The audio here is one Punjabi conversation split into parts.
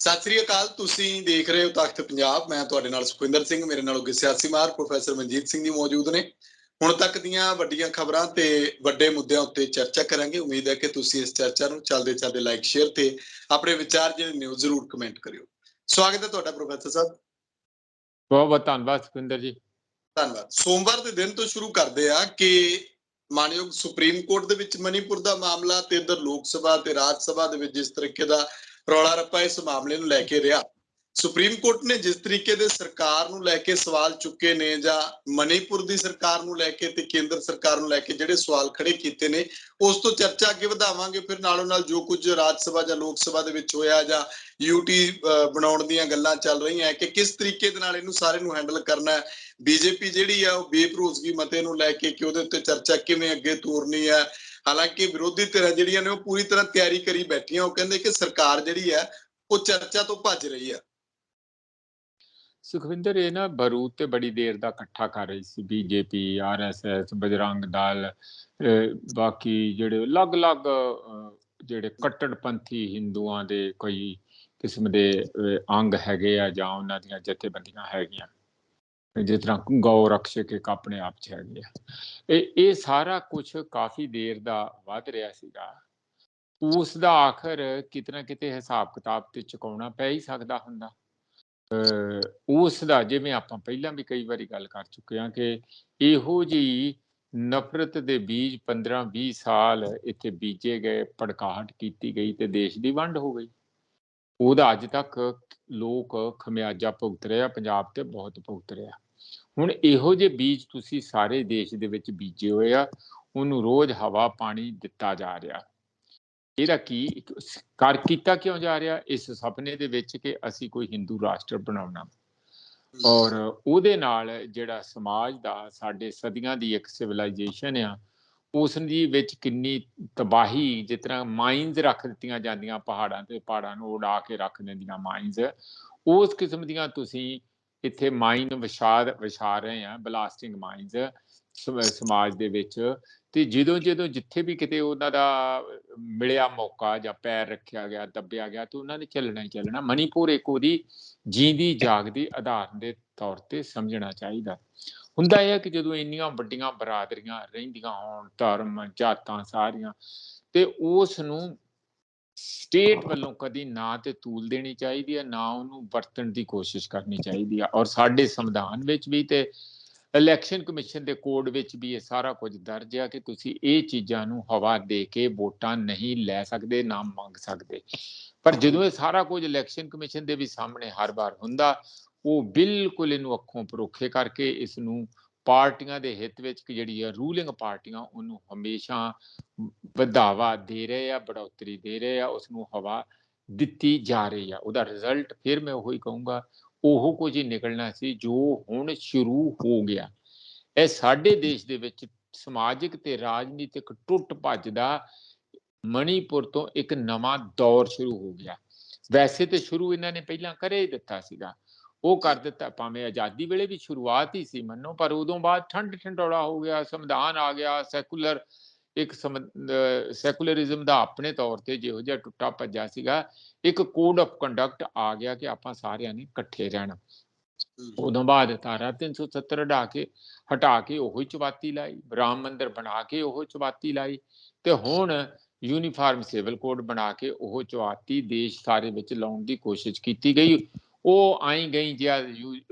ਸਤਿ ਸ੍ਰੀ ਅਕਾਲ। ਤੁਸੀਂ ਦੇਖ ਰਹੇ ਹੋ ਤਖਤ ਪੰਜਾਬ। ਮੈਂ ਤੁਹਾਡੇ ਨਾਲ ਸੁਖਵਿੰਦਰ ਸਿੰਘ, ਮੇਰੇ ਨਾਲ ਅੱਗੇ ਸਿਆਸੀ ਮਾਹਰ ਪ੍ਰੋਫੈਸਰ ਮਨਜੀਤ ਸਿੰਘ ਜੀ ਮੌਜੂਦ ਨੇ। ਹੁਣ ਤੱਕ ਦੀਆਂ ਵੱਡੀਆਂ ਖਬਰਾਂ ਤੇ ਵੱਡੇ ਮੁੱਦਿਆਂ ਉੱਤੇ ਚਰਚਾ ਕਰਾਂਗੇ। ਉਮੀਦ ਹੈ ਕਿ ਤੁਸੀਂ ਇਸ ਚਰਚਾ ਨੂੰ ਚੱਲਦੇ ਚੱਲਦੇ ਲਾਈਕ ਸ਼ੇਅਰ ਤੇ ਆਪਣੇ ਵਿਚਾਰ ਜਿਹੜੇ ਨੇ ਉਹ ਜ਼ਰੂਰ ਕਮੈਂਟ ਕਰਿਓ। ਸਵਾਗਤ ਹੈ ਤੁਹਾਡਾ ਪ੍ਰੋਫੈਸਰ ਸਾਹਿਬ। ਬਹੁਤ ਬਹੁਤ ਧੰਨਵਾਦ ਸੁਖਵਿੰਦਰ ਜੀ। ਧੰਨਵਾਦ। ਸੋਮਵਾਰ ਦੇ ਦਿਨ ਤੋਂ ਸ਼ੁਰੂ ਕਰਦੇ ਆ ਕਿ ਮਾਨਯੋਗ ਸੁਪਰੀਮ ਕੋਰਟ ਦੇ ਵਿੱਚ ਮਨੀਪੁਰ ਦਾ ਮਾਮਲਾ ਤੇ ਇੱਧਰ ਲੋਕ ਸਭਾ ਤੇ ਰਾਜ ਸਭਾ ਦੇ ਵਿੱਚ ਜਿਸ ਤਰੀਕੇ ਦਾ ਰੌਲਾ ਰੱਪਾ ਇਸ ਮਾਮਲੇ ਨੂੰ ਲੈ ਕੇ ਰਿਹਾ, ਸੁਪਰੀਮ ਕੋਰਟ ਨੇ ਜਿਸ ਤਰੀਕੇ ਦੇ ਸਰਕਾਰ ਨੂੰ ਲੈ ਕੇ ਸਵਾਲ ਚੁੱਕੇ ਨੇ ਜਾਂ ਮਨੀਪੁਰ ਦੀ ਸਰਕਾਰ ਨੂੰ ਲੈ ਕੇ ਤੇ ਕੇਂਦਰ ਸਰਕਾਰ ਨੂੰ ਲੈ ਕੇ ਜਿਹੜੇ ਸਵਾਲ ਖੜੇ ਕੀਤੇ ਨੇ, ਉਸ ਤੋਂ ਚਰਚਾ ਅੱਗੇ ਵਧਾਵਾਂਗੇ। ਫਿਰ ਨਾਲੋਂ ਨਾਲ ਜੋ ਕੁਝ ਰਾਜ ਸਭਾ ਜਾਂ ਲੋਕ ਸਭਾ ਦੇ ਵਿੱਚ ਹੋਇਆ ਜਾਂ ਯੂਟੀ ਬਣਾਉਣ ਦੀਆਂ ਗੱਲਾਂ ਚੱਲ ਰਹੀਆਂ ਕਿ ਕਿਸ ਤਰੀਕੇ ਦੇ ਨਾਲ ਇਹਨੂੰ ਸਾਰੇ ਨੂੰ ਹੈਂਡਲ ਕਰਨਾ ਹੈ। ਬੀਜੇਪੀ ਜਿਹੜੀ ਆ ਉਹ ਬੇਭਰੋਸਗੀ ਮਤੇ ਨੂੰ ਲੈ ਕੇ ਕਿ ਉਹਦੇ ਉੱਤੇ ਚਰਚਾ ਕਿਵੇਂ ਅੱਗੇ ਤੋਰਨੀ ਹੈ। ਹਾਲਾਂਕਿ ਵਿਰੋਧੀ ਧਿਰਾਂ ਜਿਹੜੀਆਂ ਨੇ ਉਹ ਪੂਰੀ ਤਰ੍ਹਾਂ ਤਿਆਰੀ ਕਰੀ ਬੈਠੀਆਂ। ਉਹ ਕਹਿੰਦੇ ਕਿ ਸਰਕਾਰ ਜਿਹੜੀ ਹੈ ਉਹ ਚਰਚਾ ਤੋਂ ਭੱਜ ਰਹੀ ਹੈ। ਸੁਖਵਿੰਦਰ, ਇਹ ਨਾ ਬਾਰੂਦ ਤੇ ਬੜੀ ਦੇਰ ਦਾ ਇਕੱਠਾ ਕਰ ਰਹੀ ਸੀ ਬੀਜੇਪੀ, RSS, ਬਜਰੰਗ ਦਲ, ਬਾਕੀ ਜਿਹੜੇ ਅਲੱਗ-ਅਲੱਗ ਜਿਹੜੇ ਕੱਟੜਪੰਥੀ ਹਿੰਦੂਆਂ ਦੇ ਕੋਈ ਕਿਸਮ ਦੇ ਅੰਗ ਹੈਗੇ ਆ ਜਾਂ ਉਹਨਾਂ ਦੀਆਂ ਜਥੇਬੰਦੀਆਂ ਹੈਗੀਆਂ, ਜਿਸ ਤਰ੍ਹਾਂ ਗਊ ਰਕਸ਼ਕ ਇੱਕ ਆਪਣੇ ਆਪ 'ਚ ਹੈਗੇ ਆ। ਇਹ ਸਾਰਾ ਕੁਛ ਕਾਫੀ ਦੇਰ ਦਾ ਵੱਧ ਰਿਹਾ ਸੀਗਾ। ਉਸ ਦਾ ਆਖਰ ਕਿਤੇ ਨਾ ਕਿਤੇ ਹਿਸਾਬ ਕਿਤਾਬ ਤੇ ਚੁਕਾਉਣਾ ਪੈ ਹੀ ਸਕਦਾ ਹੁੰਦਾ। ਉਸ ਦਾ ਜਿਵੇਂ ਆਪਾਂ ਪਹਿਲਾਂ ਵੀ ਕਈ ਵਾਰੀ ਗੱਲ ਕਰ ਚੁੱਕੇ ਹਾਂ ਕਿ ਇਹੋ ਜਿਹੀ ਨਫ਼ਰਤ ਦੇ ਬੀਜ 15-20 ਸਾਲ ਇੱਥੇ ਬੀਜੇ ਗਏ, ਭੜਕਾਹਟ ਕੀਤੀ ਗਈ ਤੇ ਦੇਸ਼ ਦੀ ਵੰਡ ਹੋ ਗਈ। ਉਹਦਾ ਅੱਜ ਤੱਕ ਲੋਕ ਖਮਿਆਜਾ ਭੁਗਤ ਰਿਹਾ, ਪੰਜਾਬ ਤੇ ਬਹੁਤ ਭੁਗਤ ਰਿਹਾ। ਹੁਣ ਇਹੋ ਜਿਹੇ ਬੀਜ ਤੁਸੀਂ ਸਾਰੇ ਦੇਸ਼ ਦੇ ਵਿੱਚ ਬੀਜੇ ਹੋਏ ਆ, ਉਹਨੂੰ ਰੋਜ਼ ਹਵਾ ਪਾਣੀ ਦਿੱਤਾ ਜਾ ਰਿਹਾ। ਇਹਦਾ ਕੀ ਕਰ ਕੀਤਾ ਕਿਉਂ ਜਾ ਰਿਹਾ? ਇਸ ਸੁਪਨੇ ਦੇ ਵਿੱਚ ਕਿ ਅਸੀਂ ਕੋਈ ਹਿੰਦੂ ਰਾਸ਼ਟਰ ਬਣਾਉਣਾ, ਔਰ ਉਹਦੇ ਨਾਲ ਜਿਹੜਾ ਸਮਾਜ ਦਾ ਸਾਡੇ ਸਦੀਆਂ ਦੀ ਇੱਕ ਸਿਵਲਾਈਜੇਸ਼ਨ ਆ, ਉਸ ਦੀ ਵਿੱਚ ਕਿੰਨੀ ਤਬਾਹੀ, ਜਿਸ ਤਰ੍ਹਾਂ ਮਾਈਨਸ ਰੱਖ ਦਿੱਤੀਆਂ ਜਾਂਦੀਆਂ ਪਹਾੜਾਂ ਤੇ, ਪਹਾੜਾਂ ਨੂੰ ਉਡਾ ਕੇ ਰੱਖ ਦਿੰਦੀਆਂ ਮਾਈਨਸ, ਉਸ ਕਿਸਮ ਦੀਆਂ ਤੁਸੀਂ ਇੱਥੇ ਮਾਈਨ ਵਿਛਾ ਰਹੇ ਆ, ਬਲਾਸਟਿੰਗ ਮਾਈਨਸ ਸਮਾਜ ਦੇ ਵਿੱਚ। ਤੇ ਜਦੋਂ ਜਿੱਥੇ ਵੀ ਕਿਤੇ ਉਹਨਾਂ ਦਾ ਮਿਲਿਆ ਮੌਕਾ ਜਾਂ ਪੈਰ ਰੱਖਿਆ ਗਿਆ, ਦੱਬਿਆ ਗਿਆ, ਤੇ ਉਹਨਾਂ ਨੇ ਚੱਲਣਾ ਹੀ ਚੱਲਣਾ। ਮਨੀਪੁਰ ਇੱਕ ਉਹਦੀ ਜੀਂਦੀ ਜਾਗਦੀ ਆਧਾਰ ਦੇ ਤੌਰ ਤੇ ਸਮਝਣਾ ਚਾਹੀਦਾ ਹੁੰਦਾ ਹੈ ਕਿ ਜਦੋਂ ਇੰਨੀਆਂ ਵੱਡੀਆਂ ਬਰਾਦਰੀਆਂ ਰਹਿੰਦੀਆਂ ਹੋਣ, ਧਰਮ ਜਾਤਾਂ ਸਾਰੀਆਂ, ਤੇ ਉਸ ਨੂੰ ਸਟੇਟ ਵੱਲੋਂ ਕਦੀ ਨਾ ਤੇ ਤੂਲ ਦੇਣੀ ਚਾਹੀਦੀ ਹੈ, ਨਾ ਉਹਨੂੰ ਵਰਤਣ ਦੀ ਕੋਸ਼ਿਸ਼ ਕਰਨੀ ਚਾਹੀਦੀ ਹੈ। ਔਰ ਸਾਡੇ ਸੰਵਿਧਾਨ ਵਿੱਚ ਵੀ ਤੇ ਇਲੈਕਸ਼ਨ ਕਮਿਸ਼ਨ ਦੇ ਕੋਡ ਵਿੱਚ ਵੀ ਇਹ ਸਾਰਾ ਕੁਝ ਦਰਜ ਆ ਕਿ ਤੁਸੀਂ ਇਹ ਚੀਜ਼ਾਂ ਨੂੰ ਹਵਾ ਦੇ ਕੇ ਵੋਟਾਂ ਨਹੀਂ ਲੈ ਸਕਦੇ, ਨਾ ਮੰਗ ਸਕਦੇ। ਪਰ ਜਦੋਂ ਇਹ ਸਾਰਾ ਕੁਝ ਇਲੈਕਸ਼ਨ ਕਮਿਸ਼ਨ ਦੇ ਵੀ ਸਾਹਮਣੇ ਹਰ ਵਾਰ ਹੁੰਦਾ, ਉਹ ਬਿਲਕੁਲ ਇਹਨੂੰ ਅੱਖੋਂ ਪਰੋਖੇ ਕਰਕੇ ਇਸ ਨੂੰ ਪਾਰਟੀਆਂ ਦੇ ਹਿੱਤ ਵਿੱਚ ਜਿਹੜੀ ਆ ਰੂਲਿੰਗ ਪਾਰਟੀਆਂ ਉਹਨੂੰ ਹਮੇਸ਼ਾ ਵਧਾਵਾ ਦੇ ਰਹੇ ਆ, ਬੜੋਤਰੀ ਦੇ ਰਹੇ ਆ, ਉਸਨੂੰ ਹਵਾ ਦਿੱਤੀ ਜਾ ਰਹੀ ਆ। ਉਹਦਾ ਰਿਜ਼ਲਟ ਫਿਰ ਮੈਂ ਉਹੀ ਕਹੂੰਗਾ, ਉਹ ਕੁਝ ਹੀ ਨਿਕਲਣਾ ਸੀ ਜੋ ਹੁਣ ਸ਼ੁਰੂ ਹੋ ਗਿਆ। ਇਹ ਸਾਡੇ ਦੇਸ਼ ਦੇ ਵਿੱਚ ਸਮਾਜਿਕ ਤੇ ਰਾਜਨੀਤਿਕ ਟੁੱਟ ਭੱਜ ਦਾ ਮਣੀਪੁਰ ਤੋਂ ਇੱਕ ਨਵਾਂ ਦੌਰ ਸ਼ੁਰੂ ਹੋ ਗਿਆ। ਵੈਸੇ ਤੇ ਸ਼ੁਰੂ ਇਹਨਾਂ ਨੇ ਪਹਿਲਾਂ ਕਰੇ ਹੀ ਦਿੱਤਾ ਸੀਗਾ, ਉਹ ਕਰ ਦਿੱਤਾ, ਭਾਵੇਂ ਆਜ਼ਾਦੀ ਵੇਲੇ ਵੀ ਸ਼ੁਰੂਆਤ ਹੀ ਸੀ ਮੰਨੋ, ਪਰ ਉਦੋਂ ਬਾਅਦ ਠੰਡ ਠੰਡੋੜਾ ਹੋ ਗਿਆ, ਸੰਵਿਧਾਨ ਆ ਗਿਆ, ਸੈਕੂਲਰਿਜ਼ਮ ਦਾ ਆਪਣੇ ਤੌਰ ਤੇ ਜਿਹੋ ਜਿਹਾ ਟੁੱਟਾ ਭੱਜਾ ਸੀਗਾ, ਇੱਕ ਕੋਡ ਆਫ ਕੰਡਕਟ ਆ ਗਿਆ ਕਿ ਆਪਾਂ ਸਾਰਿਆਂ ਨੇ ਇਕੱਠੇ ਰਹਿਣਾ। ਉਦੋਂ ਬਾਅਦ ਧਾਰਾ 370 ਹਟਾ ਕੇ ਉਹੀ ਚੁਬਾਤੀ ਲਾਈ, ਰਾਮ ਮੰਦਿਰ ਬਣਾ ਕੇ ਉਹ ਚੁਬਾਤੀ ਲਾਈ, ਤੇ ਹੁਣ ਯੂਨੀਫਾਰਮ ਸਿਵਲ ਕੋਡ ਬਣਾ ਕੇ ਉਹ ਚੁਬਾਤੀ ਦੇਸ਼ ਸਾਰੇ ਵਿੱਚ ਲਾਉਣ ਦੀ ਕੋਸ਼ਿਸ਼ ਕੀਤੀ ਗਈ। ਉਹ ਆਈ ਗਈ ਜਿਹਾ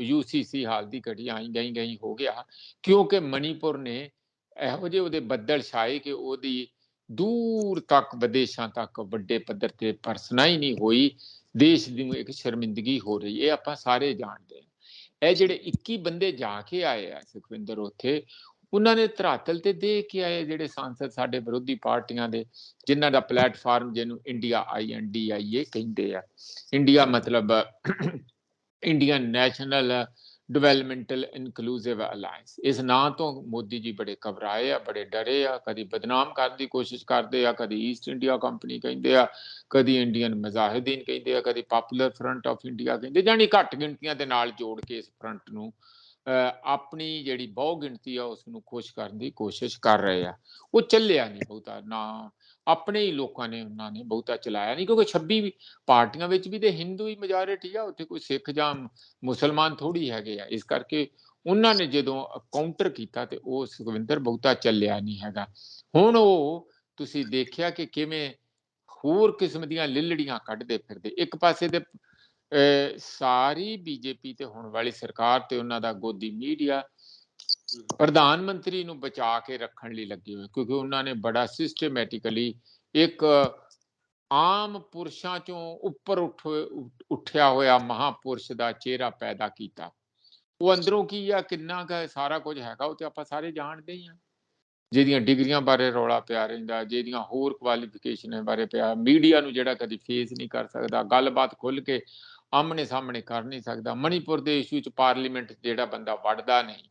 UCC ਹਾਲ ਦੀ ਘੜੀ ਆਈ ਗਈ ਹੋ ਗਿਆ, ਕਿਉਂਕਿ ਮਣੀਪੁਰ ਨੇ ਇਹੋ ਜਿਹੇ ਉਹਦੇ ਬੱਦਲ ਛਾਏ ਕਿ ਉਹਦੀ ਦੂਰ ਤੱਕ ਵਿਦੇਸ਼ਾਂ ਤੱਕ ਵੱਡੇ ਪੱਧਰ ਤੇ ਪਰਸਨਾਈ ਨਹੀਂ ਹੋਈ। ਦੇਸ਼ ਦੀ ਇੱਕ ਸ਼ਰਮਿੰਦਗੀ ਹੋ ਰਹੀ, ਇਹ ਆਪਾਂ ਸਾਰੇ ਜਾਣਦੇ ਹਾਂ। ਇਹ ਜਿਹੜੇ 21 ਬੰਦੇ ਜਾ ਕੇ ਆਏ ਆ ਸੁਖਵਿੰਦਰ ਉੱਥੇ, ਉਹਨਾਂ ਨੇ ਧਰਾਤਲ ਤੇ ਦੇ ਕੇ ਆਏ ਜਿਹੜੇ ਸਾਂਸਦ ਸਾਡੇ ਵਿਰੋਧੀ ਪਾਰਟੀਆਂ ਦੇ, ਜਿਨ੍ਹਾਂ ਦਾ ਪਲੇਟਫਾਰਮ ਜਿਹਨੂੰ ਇੰਡੀਆ INDIA ਕਹਿੰਦੇ ਆ। ਇੰਡੀਆ ਮਤਲਬ Indian national developmental inclusive alliance. ਇਸ ਨਾਂ ਤੋਂ ਮੋਦੀ ਜੀ ਬੜੇ ਘਬਰਾਏ ਆ, ਬੜੇ ਡਰੇ ਆ, ਕਦੀ ਬਦਨਾਮ ਕਰਨ ਦੀ ਕੋਸ਼ਿਸ਼ ਕਰਦੇ ਆ, ਕਦੀ ਈਸਟ ਇੰਡੀਆ ਕੰਪਨੀ ਕਹਿੰਦੇ ਆ, ਕਦੀ ਇੰਡੀਅਨ ਮੁਜ਼ਾਹਿਦੀਨ ਕਹਿੰਦੇ ਆ, ਕਦੀ ਪਾਪੂਲਰ ਫਰੰਟ ਆਫ ਇੰਡੀਆ ਕਹਿੰਦੇ, ਜਾਨੀ ਘੱਟ ਗਿਣਤੀਆਂ ਦੇ ਨਾਲ ਜੋੜ ਕੇ ਇਸ ਫਰੰਟ ਨੂੰ ਆਪਣੀ ਜਿਹੜੀ ਬਹੁ ਗਿਣਤੀ ਆ ਉਸ ਨੂੰ ਖੁਸ਼ ਕਰਨ ਦੀ ਕੋਸ਼ਿਸ਼ ਕਰ ਰਹੇ ਆ। ਉਹ ਚੱਲਿਆ ਨਹੀਂ ਬਹੁਤਾ, ਨਾ ਆਪਣੇ ਹੀ ਲੋਕਾਂ ਨੇ ਉਹਨਾਂ ਨੇ ਬਹੁਤਾ ਚਲਾਇਆ ਨਹੀਂ, ਕਿਉਂਕਿ 26 ਪਾਰਟੀਆਂ ਵਿੱਚ ਵੀ ਤੇ ਹਿੰਦੂ ਹੀ ਮੈਜੋਰਿਟੀ ਆ, ਉੱਥੇ ਕੋਈ ਸਿੱਖ ਜਾਂ ਮੁਸਲਮਾਨ ਥੋੜੀ ਹੈਗੇ ਆ। ਇਸ ਕਰਕੇ ਉਹਨਾਂ ਨੇ ਜਦੋਂ ਕਾਊਂਟਰ ਕੀਤਾ ਤੇ ਉਹ ਸੁਖਵਿੰਦਰ ਬਹੁਤਾ ਚੱਲਿਆ ਨਹੀਂ ਹੈਗਾ। ਹੁਣ ਉਹ ਤੁਸੀਂ ਦੇਖਿਆ ਕਿ ਕਿਵੇਂ ਹੋਰ ਕਿਸਮ ਦੀਆਂ ਲਿਲੜੀਆਂ ਕੱਢਦੇ ਫਿਰਦੇ। ਇੱਕ ਪਾਸੇ ਤੇ ਸਾਰੀ ਬੀਜੇਪੀ ਤੇ ਹੁਣ ਵਾਲੀ ਸਰਕਾਰ ਤੇ ਉਹਨਾਂ ਦਾ ਗੋਦੀ ਮੀਡੀਆ ਪ੍ਰਧਾਨ ਮੰਤਰੀ ਨੂੰ ਬਚਾ ਕੇ ਰੱਖਣ ਲਈ ਲੱਗੇ ਹੋਏ, ਕਿਉਂਕਿ ਉਹਨਾਂ ਨੇ ਬੜਾ ਸਿਸਟਮੈਟਿਕਲੀ ਇੱਕ ਆਮ ਪੁਰਸ਼ਾਂ ਚੋਂ ਉੱਪਰ ਉੱਠਿਆ ਹੋਇਆ ਮਹਾਪੁਰਸ਼ ਦਾ ਚਿਹਰਾ ਪੈਦਾ ਕੀਤਾ। ਉਹ ਅੰਦਰੋਂ ਕੀ ਆ, ਕਿੰਨਾ ਕੁ ਸਾਰਾ ਕੁਝ ਹੈਗਾ, ਉਹ ਤੇ ਆਪਾਂ ਸਾਰੇ ਜਾਣਦੇ ਹੀ ਆ। ਜਿਹਦੀਆਂ ਡਿਗਰੀਆਂ ਬਾਰੇ ਰੌਲਾ ਪਿਆ ਰਹਿੰਦਾ, ਜਿਹਦੀਆਂ ਹੋਰ ਕੁਆਲੀਫਿਕੇਸ਼ਨਾਂ ਬਾਰੇ ਪਿਆ, ਮੀਡੀਆ ਨੂੰ ਜਿਹੜਾ ਕਦੀ ਫੇਸ ਨਹੀਂ ਕਰ ਸਕਦਾ, ਗੱਲਬਾਤ ਖੁੱਲ ਕੇ ਆਮਣੇ ਸਾਹਮਣੇ ਕਰ ਨਹੀਂ ਸਕਦਾ। ਮਣੀਪੁਰ ਦੇ ਇਸ਼ੂ 'ਚ ਪਾਰਲੀਮੈਂਟ ਜਿਹੜਾ ਬੰਦਾ ਵੜਦਾ ਨਹੀਂ,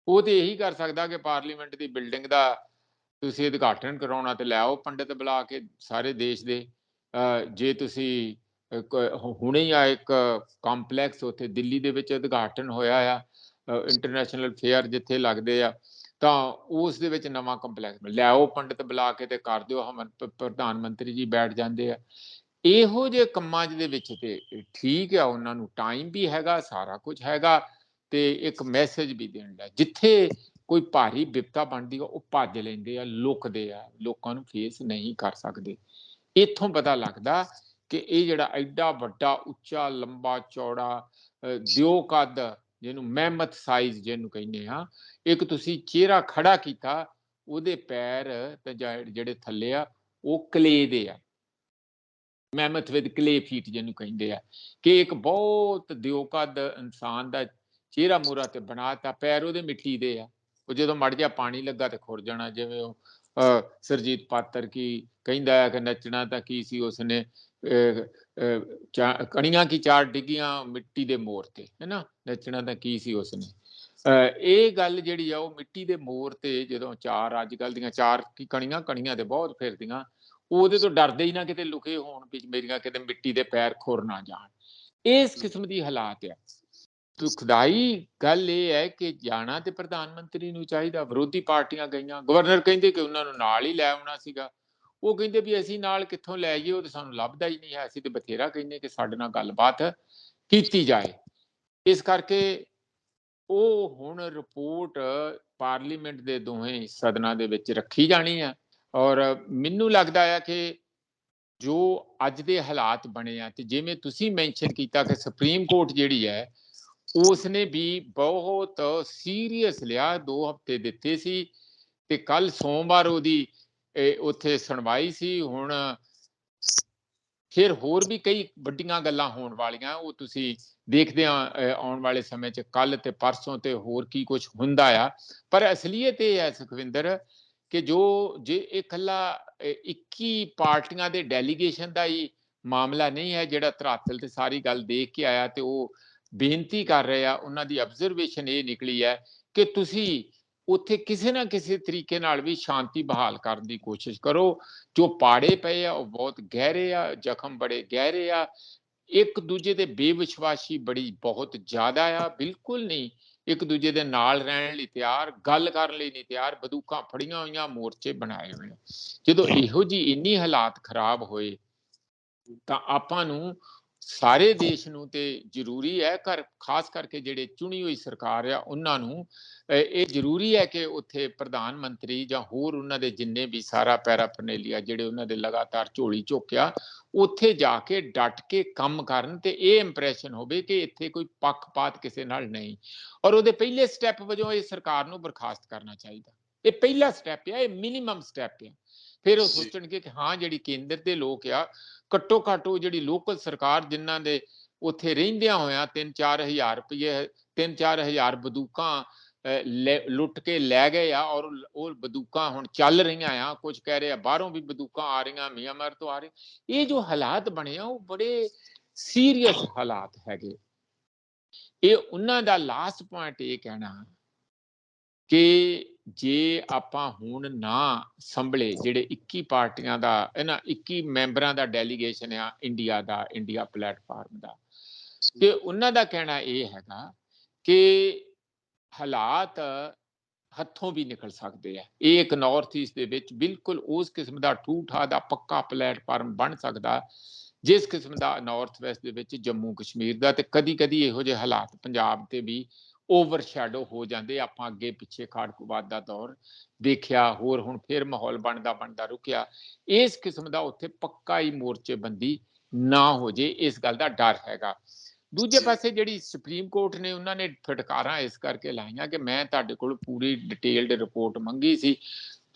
ਉਹ ਤੇ ਇਹੀ ਕਰ ਸਕਦਾ ਕਿ ਪਾਰਲੀਮੈਂਟ ਦੀ ਬਿਲਡਿੰਗ ਦਾ ਤੁਸੀਂ ਉਦਘਾਟਨ ਕਰਾਉਣਾ ਤੇ ਲੈ ਆਓ ਪੰਡਿਤ ਬੁਲਾ ਕੇ ਸਾਰੇ ਦੇਸ਼ ਦੇ। ਜੇ ਤੁਸੀਂ ਹੁਣੇ ਹੀ ਆ ਇੱਕ ਕੰਪਲੈਕਸ ਉੱਥੇ ਦਿੱਲੀ ਦੇ ਵਿੱਚ ਉਦਘਾਟਨ ਹੋਇਆ ਆ, ਇੰਟਰਨੈਸ਼ਨਲ ਫੇਅਰ ਜਿੱਥੇ ਲੱਗਦੇ ਆ, ਤਾਂ ਉਸ ਦੇ ਵਿੱਚ ਨਵਾਂ ਕੰਪਲੈਕਸ ਲੈ ਆਓ ਪੰਡਿਤ ਬੁਲਾ ਕੇ ਤੇ ਕਰ ਦਿਓ ਹਵਨ। ਪ੍ਰਧਾਨ ਮੰਤਰੀ ਜੀ ਬੈਠ ਜਾਂਦੇ ਆ। ਇਹੋ ਜਿਹੇ ਕੰਮਾਂ ਦੇ ਵਿੱਚ ਤੇ ਠੀਕ ਆ, ਉਹਨਾਂ ਨੂੰ ਟਾਈਮ ਵੀ ਹੈਗਾ, ਸਾਰਾ ਕੁਝ ਹੈਗਾ, ਤੇ ਇੱਕ ਮੈਸੇਜ ਵੀ ਦੇਣ ਦਾ। ਜਿੱਥੇ ਕੋਈ ਭਾਰੀ ਵਿਪਤਾ ਬਣਦੀ ਆ ਉਹ ਭੱਜ ਲੈਂਦੇ ਆ, ਲੁਕਦੇ ਆ, ਲੋਕਾਂ ਨੂੰ ਫੇਸ ਨਹੀਂ ਕਰ ਸਕਦੇ। ਇੱਥੋਂ ਪਤਾ ਲੱਗਦਾ ਕਿ ਇਹ ਜਿਹੜਾ ਐਡਾ ਵੱਡਾ ਉੱਚਾ ਲੰਬਾ ਚੌੜਾ ਦਿਓ ਕੱਦ, ਜਿਹਨੂੰ ਮਹਿਮਤ ਸਾਈਜ਼ ਜਿਹਨੂੰ ਕਹਿੰਦੇ ਆ, ਇੱਕ ਤੁਸੀਂ ਚਿਹਰਾ ਖੜਾ ਕੀਤਾ, ਉਹਦੇ ਪੈਰ ਤੇ ਜਿਹੜੇ ਥੱਲੇ ਆ ਉਹ ਕਲੇ ਦੇ ਆ, ਮਹਿਮਤ ਵਿਦ ਕਲੇ ਫੀਟ ਜਿਹਨੂੰ ਕਹਿੰਦੇ ਆ, ਕਿ ਇੱਕ ਬਹੁਤ ਦਿਓ ਕੱਦ ਇਨਸਾਨ ਦਾ ਚਿਹਰਾ ਮੂਹਰਾ ਤੇ ਬਣਾਤਾ, ਪੈਰ ਉਹਦੇ ਮਿੱਟੀ ਦੇ ਆ, ਉਹ ਜਦੋਂ ਮੜ ਜਾ ਪਾਣੀ ਲੱਗਾ ਤੇ ਖੁਰ ਜਾਣਾ। ਜਿਵੇਂ ਉਹ ਸਰਜੀਤ ਪਾਤਰ ਕੀ ਕਹਿੰਦਾ ਹੈ ਕਿ ਨੱਚਣਾ ਤਾਂ ਕੀ ਸੀ ਉਸਨੇ, ਕਣੀਆਂ ਕੀ ਚਾਰ ਡਿੱਗੀਆਂ ਮਿੱਟੀ ਦੇ ਮੋਰ ਤੇ, ਹੈ ਨਾ, ਨੱਚਣਾ ਤਾਂ ਕੀ ਸੀ ਉਸਨੇ। ਇਹ ਗੱਲ ਜਿਹੜੀ ਆ ਉਹ ਮਿੱਟੀ ਦੇ ਮੋਰ ਤੇ ਜਦੋਂ ਚਾਰ ਅੱਜ ਕੱਲ੍ਹ ਦੀਆਂ ਚਾਰ ਕੀ ਕਣੀਆਂ ਕਣੀਆਂ ਤੇ ਬਹੁਤ ਫਿਰਦੀਆਂ, ਉਹਦੇ ਤੋਂ ਡਰਦੇ ਹੀ ਨਾ ਕਿਤੇ ਲੁਕੇ ਹੋਣ ਵੀ ਮੇਰੀਆਂ ਕਿਤੇ ਮਿੱਟੀ ਦੇ ਪੈਰ ਖੁਰ ਨਾ ਜਾਣ। ਇਸ ਕਿਸਮ ਦੀ ਹਾਲਾਤ ਆ। ਦੁਖਦਾਈ ਗੱਲ ਇਹ ਹੈ ਕਿ ਜਾਣਾ ਤੇ ਪ੍ਰਧਾਨ ਮੰਤਰੀ ਨੂੰ ਚਾਹੀਦਾ, ਵਿਰੋਧੀ ਪਾਰਟੀਆਂ ਗਈਆਂ, ਗਵਰਨਰ ਕਹਿੰਦੇ ਕਿ ਉਹਨਾਂ ਨੂੰ ਨਾਲ ਹੀ ਲੈ ਆਉਣਾ ਸੀਗਾ। ਉਹ ਕਹਿੰਦੇ ਵੀ ਅਸੀਂ ਨਾਲ ਕਿੱਥੋਂ ਲੈ ਆਈਏ, ਉਹ ਤਾਂ ਸਾਨੂੰ ਲੱਭਦਾ ਹੀ ਨਹੀਂ ਹੈ। ਅਸੀਂ ਤੇ ਬਥੇਰਾ ਕਹਿੰਦੇ ਕਿ ਸਾਡੇ ਨਾਲ ਗੱਲਬਾਤ ਕੀਤੀ ਜਾਏ। ਇਸ ਕਰਕੇ ਉਹ ਹੁਣ ਰਿਪੋਰਟ ਪਾਰਲੀਮੈਂਟ ਦੇ ਦੋਵੇਂ ਸਦਨਾਂ ਦੇ ਵਿੱਚ ਰੱਖੀ ਜਾਣੀ ਆ। ਔਰ ਮੈਨੂੰ ਲੱਗਦਾ ਆ ਕਿ ਜੋ ਅੱਜ ਦੇ ਹਾਲਾਤ ਬਣੇ ਆ, ਤੇ ਜਿਵੇਂ ਤੁਸੀਂ ਮੈਂਸ਼ਨ ਕੀਤਾ ਕਿ ਸੁਪਰੀਮ ਕੋਰਟ ਜਿਹੜੀ ਹੈ ਉਸਨੇ ਵੀ ਬਹੁਤ ਸੀਰੀਅਸ ਲਿਆ, 2 ਹਫ਼ਤੇ ਦਿੱਤੇ ਸੀ, ਤੇ ਕੱਲ ਸੋਮਵਾਰ ਉਹਦੀ ਉੱਥੇ ਸੁਣਵਾਈ ਸੀ। ਹੁਣ ਫਿਰ ਹੋਰ ਵੀ ਕਈ ਵੱਡੀਆਂ ਗੱਲਾਂ ਹੋਣ ਵਾਲੀਆਂ, ਉਹ ਤੁਸੀਂ ਦੇਖਦੇ ਆ ਆਉਣ ਵਾਲੇ ਸਮੇਂ 'ਚ, ਕੱਲ ਤੇ ਪਰਸੋਂ ਤੇ ਹੋਰ ਕੀ ਕੁਝ ਹੁੰਦਾ ਆ। ਪਰ ਅਸਲੀਅਤ ਇਹ ਹੈ ਸੁਖਵਿੰਦਰ ਕਿ ਜੇ ਇਹ ਇਕੱਲਾ 21 ਪਾਰਟੀਆਂ ਦੇ ਡੈਲੀਗੇਸ਼ਨ ਦਾ ਹੀ ਮਾਮਲਾ ਨਹੀਂ ਹੈ ਜਿਹੜਾ ਧਰਾਤਲ ਤੇ ਸਾਰੀ ਗੱਲ ਦੇਖ ਕੇ ਆਇਆ ਤੇ ਉਹ ਬੇਨਤੀ ਕਰ ਰਹੇ ਆ। ਉਹਨਾਂ ਦੀ ਆਬਜ਼ਰਵੇਸ਼ਨ ਇਹ ਨਿਕਲੀ ਹੈ ਕਿ ਤੁਸੀਂ ਉੱਥੇ ਕਿਸੇ ਨਾ ਕਿਸੇ ਤਰੀਕੇ ਨਾਲ ਵੀ ਸ਼ਾਂਤੀ ਬਹਾਲ ਕਰਨ ਦੀ ਕੋਸ਼ਿਸ਼ ਕਰੋ। ਜੋ ਪਾੜੇ ਪਏ ਆ ਉਹ ਬਹੁਤ ਗਹਿਰੇ ਆ, ਜ਼ਖਮ ਬੜੇ ਗਹਿਰੇ ਆ, ਇੱਕ ਦੂਜੇ ਦੇ ਬੇਵਿਸ਼ਵਾਸੀ ਬੜੀ ਬਹੁਤ ਜ਼ਿਆਦਾ ਆ, ਬਿਲਕੁਲ ਨਹੀਂ ਇੱਕ ਦੂਜੇ ਦੇ ਨਾਲ ਰਹਿਣ ਲਈ ਤਿਆਰ, ਗੱਲ ਕਰਨ ਲਈ ਨਹੀਂ ਤਿਆਰ, ਬੰਦੂਕਾਂ ਫੜੀਆਂ ਹੋਈਆਂ, ਮੋਰਚੇ ਬਣਾਏ ਹੋਏ। ਜਦੋਂ ਇਹੋ ਜਿਹੀ ਇੰਨੀ ਹਾਲਾਤ ਖਰਾਬ ਹੋਏ ਤਾਂ ਆਪਾਂ ਨੂੰ ਸਾਰੇ ਦੇਸ਼ ਨੂੰ ਤੇ ਜ਼ਰੂਰੀ ਹੈ, ਖਾਸ ਕਰਕੇ ਜਿਹੜੇ ਚੁਣੀ ਹੋਈ ਸਰਕਾਰ ਆ ਉਹਨਾਂ ਨੂੰ ਇਹ ਜ਼ਰੂਰੀ ਹੈ ਕਿ ਉੱਥੇ ਪ੍ਰਧਾਨ ਮੰਤਰੀ ਜਾਂ ਹੋਰ ਉਹਨਾਂ ਦੇ ਜਿੰਨੇ ਵੀ ਸਾਰਾ ਪੈਰਾਫਰਨੇਲੀਆ ਜਿਹੜੇ ਉਹਨਾਂ ਦੇ ਲਗਾਤਾਰ ਝੋਲੀ ਝੋਕਿਆ, ਉੱਥੇ ਜਾ ਕੇ ਡਟ ਕੇ ਕੰਮ ਕਰਨ ਤੇ ਇਹ ਇੰਪ੍ਰੈਸ਼ਨ ਹੋਵੇ ਕਿ ਇੱਥੇ ਕੋਈ ਪੱਖਪਾਤ ਕਿਸੇ ਨਾਲ ਨਹੀਂ। ਔਰ ਉਹਦੇ ਪਹਿਲੇ ਸਟੈਪ ਵਜੋਂ ਇਹ ਸਰਕਾਰ ਨੂੰ ਬਰਖਾਸਤ ਕਰਨਾ ਚਾਹੀਦਾ। ਇਹ ਪਹਿਲਾ ਸਟੈਪ ਆ, ਇਹ ਮਿਨੀਮਮ ਸਟੈਪ ਆ। ਫਿਰ ਉਹ ਸੋਚਣਗੇ ਕਿ ਹਾਂ ਜਿਹੜੀ ਕੇਂਦਰ ਦੇ ਲੋਕ ਆ, ਘੱਟੋ ਘੱਟ ਉਹ ਜਿਹੜੀ ਲੋਕਲ ਸਰਕਾਰ ਜਿਨ੍ਹਾਂ ਦੇ ਉੱਥੇ ਰਹਿੰਦਿਆਂ ਹੋਇਆਂ 3-4 ਹਜ਼ਾਰ ਰੁਪਏ 3-4 ਹਜ਼ਾਰ ਬੰਦੂਕਾਂ ਲੁੱਟ ਕੇ ਲੈ ਗਏ ਆ, ਔਰ ਉਹ ਬੰਦੂਕਾਂ ਹੁਣ ਚੱਲ ਰਹੀਆਂ ਆ, ਕੁਝ ਕਹਿ ਰਹੇ ਆ ਬਾਹਰੋਂ ਵੀ ਬੰਦੂਕਾਂ ਆ ਰਹੀਆਂ, ਮਿਆਂਮਾਰ ਤੋਂ ਆ ਰਹੀ। ਇਹ ਜੋ ਹਾਲਾਤ ਬਣੇ ਆ ਉਹ ਬੜੇ ਸੀਰੀਅਸ ਹਾਲਾਤ ਹੈਗੇ। ਇਹ ਉਹਨਾਂ ਦਾ ਲਾਸਟ ਪੁਆਇੰਟ ਇਹ ਕਹਿਣਾ ਕਿ ਜੇ ਆਪਾਂ ਹੁਣ ਨਾ ਸੰਭਲੇ, ਜਿਹੜੇ 21 ਪਾਰਟੀਆਂ ਦਾ ਇਹਨਾਂ 21 ਮੈਂਬਰਾਂ ਦਾ ਡੈਲੀਗੇਸ਼ਨ ਆ ਇੰਡੀਆ ਦਾ, ਇੰਡੀਆ ਪਲੇਟਫਾਰਮ ਦਾ, ਤੇ ਉਹਨਾਂ ਦਾ ਕਹਿਣਾ ਇਹ ਹੈਗਾ ਕਿ ਹਾਲਾਤ ਹੱਥੋਂ ਵੀ ਨਿਕਲ ਸਕਦੇ ਆ। ਇਹ ਇੱਕ ਨਾਰਥ ਈਸਟ ਦੇ ਵਿੱਚ ਬਿਲਕੁਲ ਉਸ ਕਿਸਮ ਦਾ ਠੂਠਾ ਦਾ ਪੱਕਾ ਪਲੇਟਫਾਰਮ ਬਣ ਸਕਦਾ ਜਿਸ ਕਿਸਮ ਦਾ ਨਾਰਥ ਵੈਸਟ ਦੇ ਵਿੱਚ ਜੰਮੂ ਕਸ਼ਮੀਰ ਦਾ। ਤੇ ਕਦੀ ਕਦੀ ਇਹੋ ਜਿਹੇ ਹਾਲਾਤ ਪੰਜਾਬ ਤੇ ਵੀ ਓਵਰਸ਼ੈਡੋ ਹੋ ਜਾਂਦੇ। ਆਪਾਂ ਅੱਗੇ ਪਿੱਛੇ ਖਾੜਕੂਵਾਦ ਦਾ ਦੌਰ ਦੇਖਿਆ, ਹੋਰ ਹੁਣ ਫਿਰ ਮਾਹੌਲ ਬਣਦਾ ਰੁਕਿਆ। ਇਸ ਕਿਸਮ ਦਾ ਉੱਥੇ ਪੱਕਾ ਹੀ ਮੋਰਚੇਬੰਦੀ ਨਾ ਹੋ ਜੇ, ਇਸ ਗੱਲ ਦਾ ਡਰ ਹੈਗਾ। ਦੂਜੇ ਪਾਸੇ ਜਿਹੜੀ ਸੁਪਰੀਮ ਕੋਰਟ ਨੇ ਉਹਨਾਂ ਨੇ ਫਟਕਾਰਾਂ ਇਸ ਕਰਕੇ ਲਾਈਆਂ ਕਿ ਮੈਂ ਤੁਹਾਡੇ ਕੋਲ ਪੂਰੀ ਡਿਟੇਲਡ ਰਿਪੋਰਟ ਮੰਗੀ ਸੀ,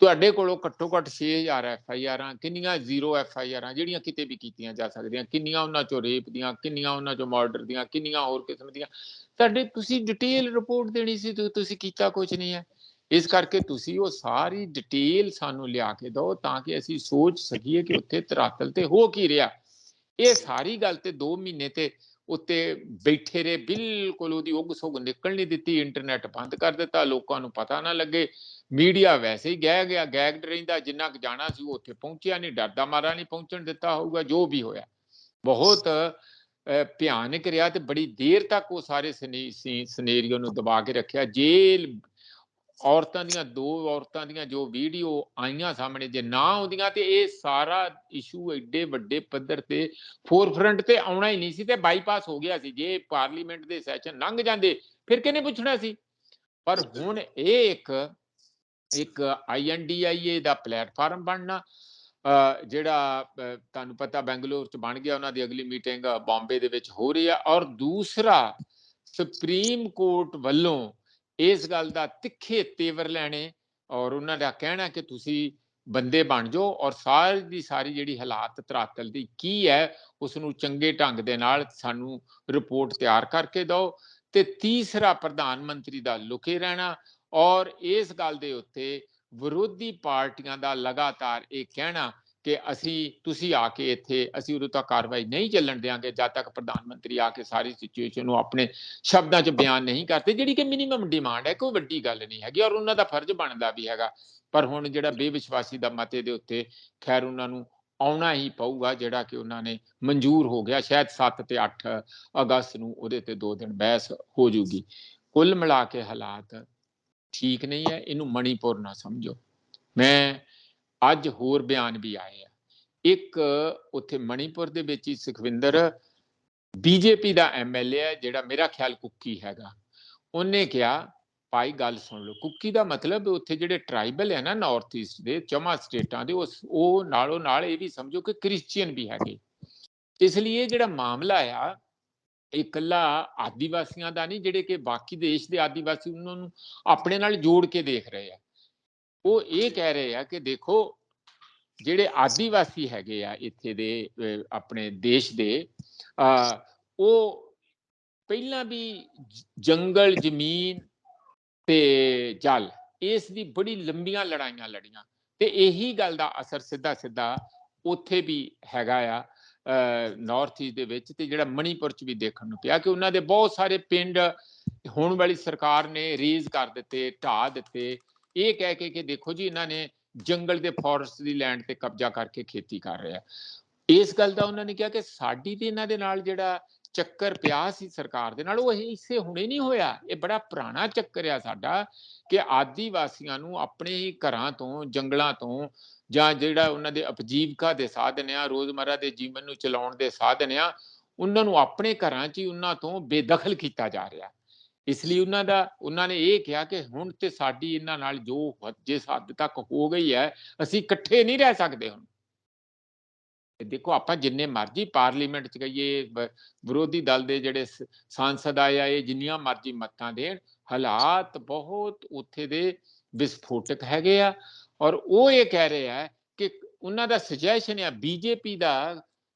ਤੁਹਾਡੇ ਕੋਲੋਂ ਘੱਟੋ ਘੱਟ 6000 FIR ਕਿੰਨੀਆਂ ਜ਼ੀਰੋ FIR ਜਿਹੜੀਆਂ ਕਿਤੇ ਵੀ ਕੀਤੀਆਂ ਜਾ ਸਕਦੀਆਂ, ਕਿੰਨੀਆਂ ਉਹਨਾਂ ਚੋਂ ਰੇਪ ਦੀਆਂ, ਕਿੰਨੀਆਂ ਉਹਨਾਂ ਚੋਂ ਮਰਡਰ ਦੀਆਂ, ਕਿੰਨੀਆਂ ਹੋਰ ਕਿਸਮ ਦੀਆਂ, ਤੁਹਾਡੇ ਤੁਸੀਂ ਡਿਟੇਲ ਰਿਪੋਰਟ ਦੇਣੀ ਸੀ, ਤੁਸੀਂ ਕੀਤਾ ਕੁਝ ਨਹੀਂ ਹੈ। ਇਸ ਕਰਕੇ ਤੁਸੀਂ ਉਹ ਸਾਰੀ ਡਿਟੇਲ ਸਾਨੂੰ ਲਿਆ ਕੇ ਦਿਓ ਤਾਂ ਕਿ ਅਸੀਂ ਸੋਚ ਸਕੀਏ ਕਿ ਉੱਥੇ ਧਰਾਤਲ ਤੇ ਹੋ ਕੀ ਰਿਹਾ। ਇਹ ਸਾਰੀ ਗੱਲ ਤੇ 2 ਮਹੀਨੇ ਤੇ ਉੱਤੇ ਬੈਠੇ ਰਹੇ, ਬਿਲਕੁਲ ਉਹਦੀ ਉਗ ਸੁਗ ਨਿਕਲ ਨਹੀਂ ਦਿੱਤੀ, ਇੰਟਰਨੈਟ ਬੰਦ ਕਰ ਦਿੱਤਾ, ਲੋਕਾਂ ਨੂੰ ਪਤਾ ਨਾ ਲੱਗੇ। ਮੀਡੀਆ ਵੈਸੇ ਹੀ ਗਹਿ ਗਿਆ, ਗੈਗਡ ਰਹਿੰਦਾ, ਜਿੰਨਾ ਕੁ ਜਾਣਾ ਸੀ ਉਹ ਉੱਥੇ ਪਹੁੰਚਿਆ ਨਹੀਂ, ਡਰਦਾ ਮਾਰਾ ਨਹੀਂ ਪਹੁੰਚਣ ਦਿੱਤਾ ਹੋਊਗਾ। ਜੋ ਵੀ ਹੋਇਆ ਬਹੁਤ ਭਿਆਨਕ ਰਿਹਾ ਤੇ ਬੜੀ ਦੇਰ ਤੱਕ ਉਹ ਸਾਰੇ ਸਿਨੇਰੀਓ ਨੂੰ ਦਬਾ ਕੇ ਰੱਖਿਆ। ਜੇ ਔਰਤਾਂ ਦੀਆਂ 2 ਔਰਤਾਂ ਦੀਆਂ ਜੋ ਵੀਡੀਓ ਆਈਆਂ ਸਾਹਮਣੇ ਜੇ ਨਾ ਆਉਂਦੀਆਂ ਤੇ ਇਹ ਸਾਰਾ ਇਸ਼ੂ ਐਡੇ ਵੱਡੇ ਪੱਧਰ ਤੇ ਫੋਰਫਰੰਟ ਤੇ ਆਉਣਾ ਹੀ ਨਹੀਂ ਸੀ ਤੇ ਬਾਈਪਾਸ ਹੋ ਗਿਆ ਸੀ। ਜੇ ਪਾਰਲੀਮੈਂਟ ਦੇ ਸੈਸ਼ਨ ਲੰਘ ਜਾਂਦੇ ਫਿਰ ਕਿਹਨੇ ਪੁੱਛਣਾ ਸੀ। ਪਰ ਹੁਣ ਇਹ ਇੱਕ INDIA ਦਾ ਪਲੇਟਫਾਰਮ ਬਣਨਾ, ਜਿਹੜਾ ਤੁਹਾਨੂੰ ਪਤਾ ਬੈਂਗਲੌਰ ਚ ਬਣ ਗਿਆ, ਉਹਨਾਂ ਦੀ ਅਗਲੀ ਮੀਟਿੰਗ ਬੰਬੇ ਦੇ ਵਿੱਚ ਹੋ ਰਹੀ ਹੈ। ਔਰ ਦੂਸਰਾ ਸੁਪਰੀਮ ਕੋਰਟ ਵੱਲੋਂ ਇਸ ਗੱਲ ਦਾ ਤਿੱਖੇ ਤੇਵਰ ਲੈਣੇ ਔਰ ਉਹਨਾਂ ਦਾ ਕਹਿਣਾ ਕਿ ਤੁਸੀਂ ਬੰਦੇ ਬਣ ਜਾਓ ਔਰ ਸਾਰੀ ਦੀ ਸਾਰੀ ਜਿਹੜੀ ਹਾਲਾਤ ਧਰਾਤਲ ਦੀ ਕੀ ਹੈ ਉਸ ਨੂੰ ਚੰਗੇ ਢੰਗ ਦੇ ਨਾਲ ਸਾਨੂੰ ਰਿਪੋਰਟ ਤਿਆਰ ਕਰਕੇ ਦਿਓ। ਤੇ ਤੀਸਰਾ ਪ੍ਰਧਾਨ ਮੰਤਰੀ ਦਾ ਲੁਕੇ ਰਹਿਣਾ ਔਰ ਇਸ ਗੱਲ ਦੇ ਉੱਤੇ ਵਿਰੋਧੀ ਪਾਰਟੀਆਂ ਦਾ ਲਗਾਤਾਰ ਇਹ ਕਹਿਣਾ ਕਿ ਤੁਸੀਂ ਆ ਕੇ ਇੱਥੇ ਅਸੀਂ ਉਦੋਂ ਤੱਕ ਕਾਰਵਾਈ ਨਹੀਂ ਚੱਲਣ ਦੇਵਾਂਗੇ ਜਦ ਤੱਕ ਪ੍ਰਧਾਨ ਮੰਤਰੀ ਆ ਕੇ ਸਾਰੀ ਸਿਚੁਏਸ਼ਨ ਨੂੰ ਆਪਣੇ ਸ਼ਬਦਾਂ 'ਚ ਬਿਆਨ ਨਹੀਂ ਕਰਦੇ, ਜਿਹੜੀ ਕਿ ਮਿਨੀਮਮ ਡਿਮਾਂਡ ਹੈ, ਕੋਈ ਵੱਡੀ ਗੱਲ ਨਹੀਂ ਹੈਗੀ ਔਰ ਉਹਨਾਂ ਦਾ ਫਰਜ਼ ਬਣਦਾ ਵੀ ਹੈਗਾ। ਪਰ ਹੁਣ ਜਿਹੜਾ ਬੇਵਿਸ਼ਵਾਸੀ ਦਾ ਮਤੇ ਦੇ ਉੱਤੇ ਖੈਰ ਉਹਨਾਂ ਨੂੰ ਆਉਣਾ ਹੀ ਪਊਗਾ, ਜਿਹੜਾ ਕਿ ਉਹਨਾਂ ਨੇ ਮਨਜ਼ੂਰ ਹੋ ਗਿਆ। ਸ਼ਾਇਦ 7 ਤੇ 8 ਅਗਸਤ ਨੂੰ ਉਹਦੇ ਤੇ 2 ਦਿਨ ਬਹਿਸ ਹੋ ਜੂਗੀ। ਕੁੱਲ ਮਿਲਾ ਕੇ ਹਾਲਾਤ ਠੀਕ ਨਹੀਂ ਹੈ, ਇਹਨੂੰ ਮਣੀਪੁਰ ਨਾ ਸਮਝੋ। ਮੈਂ ਅੱਜ ਹੋਰ ਬਿਆਨ ਵੀ ਆਏ ਆ, ਇੱਕ ਉੱਥੇ ਮਣੀਪੁਰ ਦੇ ਵਿੱਚ ਹੀ ਸੁਖਵਿੰਦਰ BJP ਦਾ MLA ਹੈ ਜਿਹੜਾ ਮੇਰਾ ਖਿਆਲ ਕੁੱਕੀ ਹੈਗਾ, ਉਹਨੇ ਕਿਹਾ ਭਾਈ ਗੱਲ ਸੁਣ ਲਓ, ਕੁੱਕੀ ਦਾ ਮਤਲਬ ਉੱਥੇ ਜਿਹੜੇ ਟਰਾਈਬਲ ਹੈ ਨਾ ਨਾਰਥ ਈਸਟ ਦੇ 4 ਸਟੇਟਾਂ ਦੇ, ਉਹ ਨਾਲੋਂ ਨਾਲ ਇਹ ਵੀ ਸਮਝੋ ਕਿ ਕ੍ਰਿਸਚੀਅਨ ਵੀ ਹੈਗੇ। ਇਸ ਲਈ ਇਹ ਜਿਹੜਾ ਮਾਮਲਾ ਆ ਇਹ ਇਕੱਲਾ ਆਦੀਵਾਸੀਆਂ ਦਾ ਨਹੀਂ, ਜਿਹੜੇ ਕਿ ਬਾਕੀ ਦੇਸ਼ ਦੇ ਆਦੀਵਾਸੀ ਉਹਨਾਂ ਨੂੰ ਆਪਣੇ ਨਾਲ ਜੋੜ ਕੇ ਦੇਖ ਰਹੇ ਆ। ਉਹ ਇਹ ਕਹਿ ਰਹੇ ਆ ਕਿ ਦੇਖੋ ਜਿਹੜੇ ਆਦੀਵਾਸੀ ਹੈਗੇ ਆ ਇੱਥੇ ਦੇ ਆਪਣੇ ਦੇਸ਼ ਦੇ, ਉਹ ਪਹਿਲਾਂ ਵੀ ਜੰਗਲ ਜ਼ਮੀਨ ਤੇ ਜਲ ਇਸ ਦੀ ਬੜੀ ਲੰਬੀਆਂ ਲੜਾਈਆਂ ਲੜੀਆਂ ਤੇ ਇਹੀ ਗੱਲ ਦਾ ਅਸਰ ਸਿੱਧਾ ਸਿੱਧਾ ਉੱਥੇ ਵੀ ਹੈਗਾ ਆ ਨਾਰਥ ਈਸਟ ਦੇ ਵਿੱਚ, ਤੇ ਜਿਹੜਾ ਮਣੀਪੁਰ ਚ ਵੀ ਦੇਖਣ ਨੂੰ ਪਿਆ ਕਿ ਉਹਨਾਂ ਦੇ ਬਹੁਤ ਸਾਰੇ ਪਿੰਡ ਹੁਣ ਵਾਲੀ ਸਰਕਾਰ ਨੇ ਰੇਜ਼ ਕਰ ਦਿੱਤੇ, ਢਾਹ ਦਿੱਤੇ, ਇਹ ਕਹਿ ਕੇ ਕਿ ਦੇਖੋ ਜੀ ਇਹਨਾਂ ਨੇ ਜੰਗਲ ਦੇ ਫੋਰੈਸਟ ਦੀ ਲੈਂਡ ਤੇ ਕਬਜ਼ਾ ਕਰਕੇ ਖੇਤੀ ਕਰ ਰਿਹਾ। ਇਸ ਗੱਲ ਦਾ ਉਹਨਾਂ ਨੇ ਕਿਹਾ ਕਿ ਸਾਡੀ ਤੇ ਇਹਨਾਂ ਦੇ ਨਾਲ ਜਿਹੜਾ ਚੱਕਰ ਪਿਆ ਸੀ ਸਰਕਾਰ ਦੇ ਨਾਲ, ਉਹ ਇਸੇ ਹੁਣੇ ਨਹੀਂ ਹੋਇਆ, ਇਹ ਬੜਾ ਪੁਰਾਣਾ ਚੱਕਰ ਆ ਸਾਡਾ ਕਿ ਆਦੀਵਾਸੀਆਂ ਨੂੰ ਆਪਣੇ ਹੀ ਘਰਾਂ ਤੋਂ, ਜੰਗਲਾਂ ਤੋਂ, ਜਾਂ ਜਿਹੜਾ ਉਹਨਾਂ ਦੇ ਉਪਜੀਵਕਾ ਦੇ ਸਾਧਨ ਆ, ਰੋਜ਼ਮਰਾ ਦੇ ਜੀਵਨ ਨੂੰ ਚਲਾਉਣ ਦੇ ਸਾਧਨ ਆ, ਉਹਨਾਂ ਨੂੰ ਆਪਣੇ ਘਰਾਂ 'ਚ ਹੀ ਉਹਨਾਂ ਤੋਂ ਬੇਦਖਲ ਕੀਤਾ ਜਾ ਰਿਹਾ। ਇਸ ਲਈ ਉਹਨਾਂ ਨੇ ਇਹ ਕਿਹਾ ਕਿ ਹੁਣ ਤੇ ਸਾਡੀ ਇਹਨਾਂ ਨਾਲ ਜੋ ਜਿਸ ਹੱਦ ਤੱਕ ਹੋ ਗਈ ਹੈ, ਅਸੀਂ ਇਕੱਠੇ ਨਹੀਂ ਰਹਿ ਸਕਦੇ ਹੁਣ। ਦੇਖੋ ਆਪਾਂ ਜਿੰਨੇ ਮਰਜ਼ੀ ਪਾਰਲੀਮੈਂਟ 'ਚ ਗਈਏ, ਵਿਰੋਧੀ ਦਲ ਦੇ ਜਿਹੜੇ ਸਾਂਸਦ ਆਏ ਆ, ਇਹ ਜਿੰਨੀਆਂ ਮਰਜ਼ੀ ਮੱਤਾਂ ਦੇਣ, ਹਾਲਾਤ ਬਹੁਤ ਉੱਥੇ ਦੇ ਵਿਸਫੋਟਕ ਹੈਗੇ ਆ। ਔਰ ਉਹ ਇਹ ਕਹਿ ਰਹੇ ਆ ਕਿ ਉਹਨਾਂ ਦਾ ਸੁਜੈਸ਼ਨ ਆ BJP ਦਾ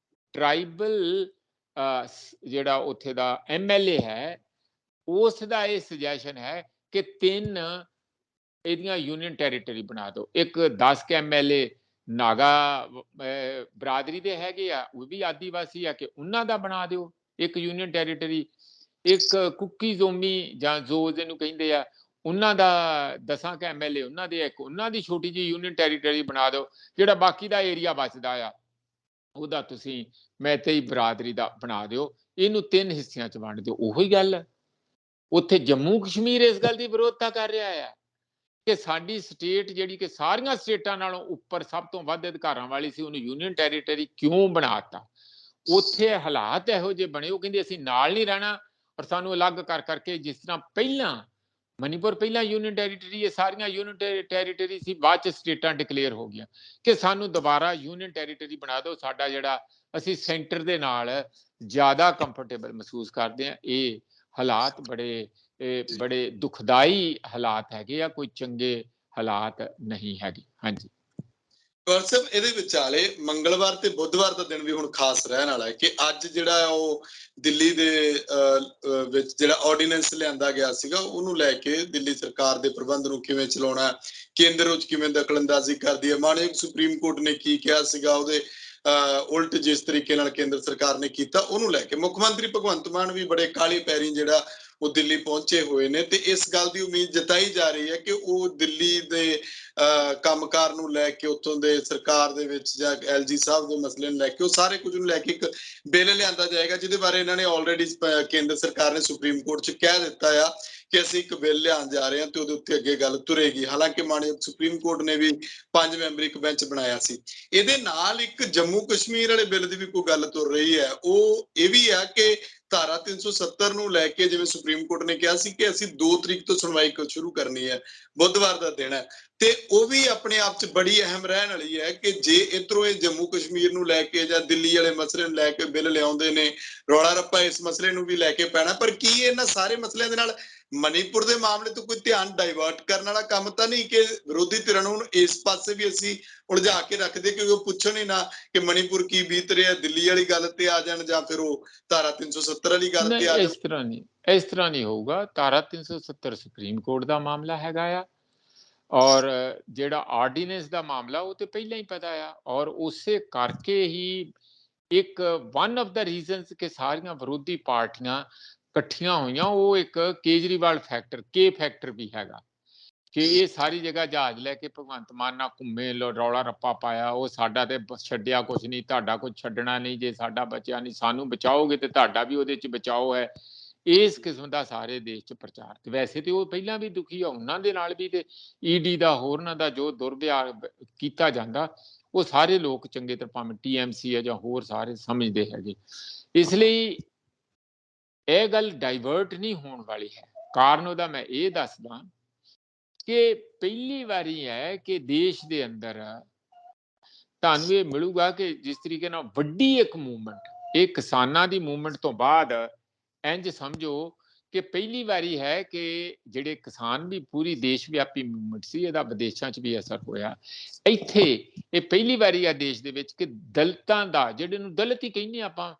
ਟਰਾਈਬਲ ਜਿਹੜਾ ਉੱਥੇ ਦਾ MLA ਹੈ, ਉਸ ਦਾ ਇਹ ਸੁਜੈਸ਼ਨ ਹੈ ਕਿ 3 ਇਹਦੀਆਂ ਯੂਨੀਅਨ ਟੈਰੀਟਰੀ ਬਣਾ ਦਿਓ। ਇੱਕ 10 ਕੇ MLA ਨਾਗਾ ਬਰਾਦਰੀ ਦੇ ਹੈਗੇ ਆ, ਉਹ ਵੀ ਆਦੀਵਾਸੀ ਆ, ਕਿ ਉਹਨਾਂ ਦਾ ਬਣਾ ਦਿਓ ਇੱਕ ਯੂਨੀਅਨ ਟੈਰੀਟਰੀ। ਇੱਕ ਕੁੱਕੀ ਜ਼ੋਮੀ ਜਾਂ ਜ਼ੋਜ਼ ਇਹਨੂੰ ਕਹਿੰਦੇ ਆ, ਉਹਨਾਂ ਦਾ 10 ਕੇ MLA ਉਹਨਾਂ ਦੇ, ਇੱਕ ਉਹਨਾਂ ਦੀ ਛੋਟੀ ਜਿਹੀ ਯੂਨੀਅਨ ਟੈਰੀਟਰੀ ਬਣਾ ਦਿਓ। ਜਿਹੜਾ ਬਾਕੀ ਦਾ ਏਰੀਆ ਬਚਦਾ ਆ ਉਹਦਾ ਤੁਸੀਂ ਮੈਤੇਈ ਬਰਾਦਰੀ ਦਾ ਬਣਾ ਦਿਓ, ਇਹਨੂੰ 3 ਹਿੱਸਿਆਂ 'ਚ ਵੰਡ ਦਿਓ। ਉਹੀ ਗੱਲ ਉੱਥੇ ਜੰਮੂ ਕਸ਼ਮੀਰ ਇਸ ਗੱਲ ਦੀ ਵਿਰੋਧਤਾ ਕਰ ਰਿਹਾ ਆ ਕਿ ਸਾਡੀ ਸਟੇਟ ਜਿਹੜੀ ਕਿ ਸਾਰੀਆਂ ਸਟੇਟਾਂ ਨਾਲੋਂ ਉੱਪਰ ਸਭ ਤੋਂ ਵੱਧ ਅਧਿਕਾਰਾਂ ਵਾਲੀ ਸੀ, ਉਹਨੂੰ ਯੂਨੀਅਨ ਟੈਰੀਟਰੀ ਕਿਉਂ ਬਣਾਤਾ? ਉੱਥੇ ਹਾਲਾਤ ਇਹੋ ਜਿਹੇ ਬਣੇ, ਉਹ ਕਹਿੰਦੇ ਅਸੀਂ ਨਾਲ ਨਹੀਂ ਰਹਿਣਾ ਔਰ ਸਾਨੂੰ ਅਲੱਗ ਕਰ ਕਰਕੇ, ਜਿਸ ਤਰ੍ਹਾਂ ਪਹਿਲਾਂ ਮਨੀਪੁਰ ਪਹਿਲਾਂ ਯੂਨੀਅਨ ਟੈਰੀਟਰੀ, ਇਹ ਸਾਰੀਆਂ ਯੂਨੀਅਨ ਟੈਰੀਟਰੀ ਸੀ, ਬਾਅਦ ਚ ਸਟੇਟਾਂ ਡਿਕਲੇਅਰ ਹੋ ਗਈਆਂ ਕਿ ਸਾਨੂੰ ਦੁਬਾਰਾ ਯੂਨੀਅਨ ਟੈਰੀਟਰੀ ਬਣਾ ਦਿਓ, ਸਾਡਾ ਜਿਹੜਾ ਅਸੀਂ ਸੈਂਟਰ ਦੇ ਨਾਲ ਜ਼ਿਆਦਾ ਕੰਫਰਟੇਬਲ ਮਹਿਸੂਸ ਕਰਦੇ ਹਾਂ। ਇਹ ਹਾਲਾਤ ਬੜੇ ਦੁਖਦਾਈ ਹਾਲਾਤ ਹੈਗੇ ਆ, ਕੋਈ ਚੰਗੇ ਹਾਲਾਤ ਨਹੀਂ ਹੈਗੇ। ਹਾਂਜੀ ਗੌਰ ਸਾਹਿਬ, ਇਹਦੇ ਵਿਚਾਲੇ ਮੰਗਲਵਾਰ ਤੇ ਬੁੱਧਵਾਰ ਦਾ ਦਿਨ ਵੀ ਹੁਣ ਖਾਸ ਰਹਿਣ ਵਾਲਾ ਹੈ ਕਿ ਅੱਜ ਜਿਹੜਾ ਉਹ ਦਿੱਲੀ ਦੇ ਵਿੱਚ ਜਿਹੜਾ ਆਰਡੀਨੈਂਸ ਲਿਆਂਦਾ ਗਿਆ ਸੀਗਾ, ਉਹਨੂੰ ਲੈ ਕੇ ਦਿੱਲੀ ਸਰਕਾਰ ਦੇ ਪ੍ਰਬੰਧ ਨੂੰ ਕਿਵੇਂ ਚਲਾਉਣਾ, ਕੇਂਦਰ ਵਿੱਚ ਕਿਵੇਂ ਦਖਲਅੰਦਾਜ਼ੀ ਕਰਦੀ ਹੈ, ਮਾਣਯੋਗ ਸੁਪਰੀਮ ਕੋਰਟ ਨੇ ਕੀ ਕਿਹਾ ਸੀਗਾ, ਉਹਦੇ ਉਲਟ ਜਿਸ ਤਰੀਕੇ ਨਾਲ ਕੇਂਦਰ ਸਰਕਾਰ ਨੇ ਕੀਤਾ, ਉਹਨੂੰ ਲੈ ਕੇ ਮੁੱਖ ਮੰਤਰੀ ਭਗਵੰਤ ਮਾਨ ਵੀ ਬੜੇ ਕਾਲੀ ਪੈਰੀ ਜਿਹੜਾ ਉਹ ਦਿੱਲੀ ਪਹੁੰਚੇ ਹੋਏ ਨੇ ਤੇ ਇਸ ਗੱਲ ਦੀ ਉਮੀਦ ਜਤਾਈ ਜਾ ਰਹੀ ਹੈ ਕਿ ਉਹ ਦਿੱਲੀ ਦੇ ਕੰਮਕਾਰ ਨੂੰ ਲੈ ਕੇ, ਉੱਥੋਂ ਦੇ ਸਰਕਾਰ ਦੇ ਵਿੱਚ ਜਾਂ ਐਲਜੀ ਸਾਹਿਬ ਦੇ ਮਸਲੇ ਨੂੰ ਲੈ ਕੇ, ਉਹ ਸਾਰੇ ਕੁਝ ਨੂੰ ਲੈ ਕੇ ਇੱਕ ਬਿੱਲ ਲਿਆਂਦਾ ਜਾਏਗਾ, ਜਿਹਦੇ ਬਾਰੇ ਇਹਨਾਂ ਨੇ ਆਲਰੇਡੀ ਕੇਂਦਰ ਸਰਕਾਰ ਨੇ ਸੁਪਰੀਮ ਕੋਰਟ 'ਚ ਕਹਿ ਦਿੱਤਾ ਆ ਕਿ ਅਸੀਂ ਇੱਕ ਬਿੱਲ ਲਿਆਉਣ ਜਾ ਰਹੇ ਹਾਂ ਤੇ ਉਹਦੇ ਉੱਤੇ ਅੱਗੇ ਗੱਲ ਤੁਰੇਗੀ। ਹਾਲਾਂਕਿ ਮਾਣਯੋਗ ਸੁਪਰੀਮ ਕੋਰਟ ਨੇ ਵੀ 5 ਮੈਂਬਰੀ ਇੱਕ ਬੈਂਚ ਬਣਾਇਆ ਸੀ। ਇਹਦੇ ਨਾਲ ਇੱਕ ਜੰਮੂ ਕਸ਼ਮੀਰ ਵਾਲੇ ਬਿੱਲ ਦੀ ਵੀ ਕੋਈ ਗੱਲ ਤੁਰ ਰਹੀ ਹੈ, ਉਹ ਇਹ ਵੀ ਆ ਕਿ ਧਾਰਾ 370 ਨੂੰ ਲੈ ਕੇ ਜਿਵੇਂ ਸੁਪਰੀਮ ਕੋਰਟ ਨੇ ਕਿਹਾ ਸੀ ਕਿ ਅਸੀਂ 2 ਤਰੀਕ ਤੋਂ ਸੁਣਵਾਈ ਸ਼ੁਰੂ ਕਰਨੀ ਹੈ, ਬੁੱਧਵਾਰ ਦਾ ਦਿਨ ਹੈ, ਤੇ ਉਹ ਵੀ ਆਪਣੇ ਆਪ 'ਚ ਬੜੀ ਅਹਿਮ ਰਹਿਣ ਵਾਲੀ ਹੈ ਕਿ ਜੇ ਇੱਧਰੋਂ ਇਹ ਜੰਮੂ ਕਸ਼ਮੀਰ ਨੂੰ ਲੈ ਕੇ ਜਾਂ ਦਿੱਲੀ ਵਾਲੇ ਮਸਲੇ ਨੂੰ ਲੈ ਕੇ ਬਿੱਲ ਲਿਆਉਂਦੇ ਨੇ, ਰੌਲਾ ਰੱਪਾ ਇਸ ਮਸਲੇ ਨੂੰ ਵੀ ਲੈ ਕੇ ਪੈਣਾ, ਪਰ ਕੀ ਇਹਨਾਂ ਸਾਰੇ ਮਸਲਿਆਂ ਦੇ ਨਾਲ ਮਨੀਪੁਰ ਦੇ ਮਾਮਲੇ ਤੋਂ ਕੋਈ ਧਿਆਨ ਡਾਇਵਰਟ ਕਰਨ ਵਾਲਾ ਕੰਮ ਤਾਂ ਨਹੀਂ ਕਿ ਵਿਰੋਧੀ ਧਿਰਾਂ ਨੂੰ ਇਸ ਪਾਸੇ ਵੀ ਅਸੀਂ ਉਲਝਾ ਕੇ ਰੱਖਦੇ ਕਿ ਉਹ ਪੁੱਛਣ ਹੀ ਨਾ ਕਿ ਮਨੀਪੁਰ ਕੀ ਬੀਤ ਰਿਹਾ, ਦਿੱਲੀ ਵਾਲੀ ਗੱਲ ਤੇ ਆ ਜਾਣ ਜਾਂ ਫਿਰ ਉਹ ਧਾਰਾ 370 ਵਾਲੀ ਗੱਲ ਤੇ ਆ ਜਾਣ? ਇਸ ਤਰ੍ਹਾਂ ਨਹੀਂ ਹੋਊਗਾ। ਧਾਰਾ 370 ਸੁਪਰੀਮ ਕੋਰਟ ਦਾ ਮਾਮਲਾ ਹੈਗਾ ਆ, ਔਰ ਜਿਹੜਾ ਆਰਡੀਨੈਂਸ ਦਾ ਮਾਮਲਾ ਉਹ ਤੇ ਪਹਿਲਾਂ ਹੀ ਪਤਾ ਆ, ਔਰ ਉਸੇ ਕਰਕੇ ਹੀ ਇੱਕ ਵਨ ਆਫ ਦਾ ਰੀਜ਼ਨਸ ਕਿ ਸਾਰੀਆਂ ਵਿਰੋਧੀ ਪਾਰਟੀਆਂ ਇਕੱਠੀਆਂ ਹੋਈਆਂ, ਉਹ ਇੱਕ ਕੇਜਰੀਵਾਲ ਫੈਕਟਰ, ਕੇ ਫੈਕਟਰ ਵੀ ਹੈਗਾ ਕਿ ਇਹ ਸਾਰੀ ਜਗ੍ਹਾ ਜਹਾਜ਼ ਲੈ ਕੇ ਭਗਵੰਤ ਮਾਨ ਨਾਲ ਘੁੰਮੇ, ਰੌਲਾ ਰੱਪਾ ਪਾਇਆ, ਉਹ ਸਾਡਾ ਤੇ ਛੱਡਿਆ ਕੁਝ ਨਹੀਂ, ਤੁਹਾਡਾ ਕੁਝ ਛੱਡਣਾ ਨਹੀਂ, ਜੇ ਸਾਡਾ ਬਚਿਆ ਨਹੀਂ, ਸਾਨੂੰ ਬਚਾਓਗੇ ਤੇ ਤੁਹਾਡਾ ਵੀ ਉਹਦੇ 'ਚ ਬਚਾਓ ਹੈ। ਇਸ ਕਿਸਮ ਦਾ ਸਾਰੇ ਦੇਸ਼ 'ਚ ਪ੍ਰਚਾਰ। ਤੇ ਵੈਸੇ ਤੇ ਉਹ ਪਹਿਲਾਂ ਵੀ ਦੁਖੀ ਆ, ਉਹਨਾਂ ਦੇ ਨਾਲ ਵੀ ਤੇ ਈਡੀ ਦਾ ਹੋਰਨਾਂ ਦਾ ਜੋ ਦੁਰਵਿਹਾਰ ਕੀਤਾ ਜਾਂਦਾ, ਉਹ ਸਾਰੇ ਲੋਕ ਚੰਗੇ ਤਰ੍ਹਾਂ, ਭਾਵੇਂ TMC ਹੈ ਜਾਂ ਹੋਰ ਸਾਰੇ ਸਮਝਦੇ ਹੈਗੇ। ਇਸ ਲਈ ਇਹ ਗੱਲ ਡਾਇਵਰਟ ਨਹੀਂ ਹੋਣ ਵਾਲੀ ਹੈ। ਕਾਰਨ ਉਹਦਾ ਮੈਂ ਇਹ ਦੱਸਦਾ ਕਿ ਪਹਿਲੀ ਵਾਰੀ ਹੈ ਕਿ ਦੇਸ਼ ਦੇ ਅੰਦਰ ਤੁਹਾਨੂੰ ਇਹ ਮਿਲੂਗਾ ਕਿ ਜਿਸ ਤਰੀਕੇ ਨਾਲ ਵੱਡੀ ਇੱਕ ਮੂਵਮੈਂਟ, ਇਹ ਕਿਸਾਨਾਂ ਦੀ ਮੂਵਮੈਂਟ ਤੋਂ ਬਾਅਦ ਇੰਜ ਸਮਝੋ ਕਿ ਪਹਿਲੀ ਵਾਰੀ ਹੈ ਕਿ ਜਿਹੜੇ ਕਿਸਾਨ ਵੀ ਪੂਰੀ ਦੇਸ਼ ਵਿਆਪੀ ਮੂਵਮੈਂਟ ਸੀ, ਇਹਦਾ ਵਿਦੇਸ਼ਾਂ 'ਚ ਵੀ ਅਸਰ ਹੋਇਆ। ਇੱਥੇ ਇਹ ਪਹਿਲੀ ਵਾਰੀ ਆ ਦੇਸ਼ ਦੇ ਵਿੱਚ ਕਿ ਦਲਿਤਾਂ ਦਾ, ਜਿਹੜੇ ਨੂੰ ਦਲਿਤ ਹੀ ਕਹਿੰਦੇ ਆਪਾਂ,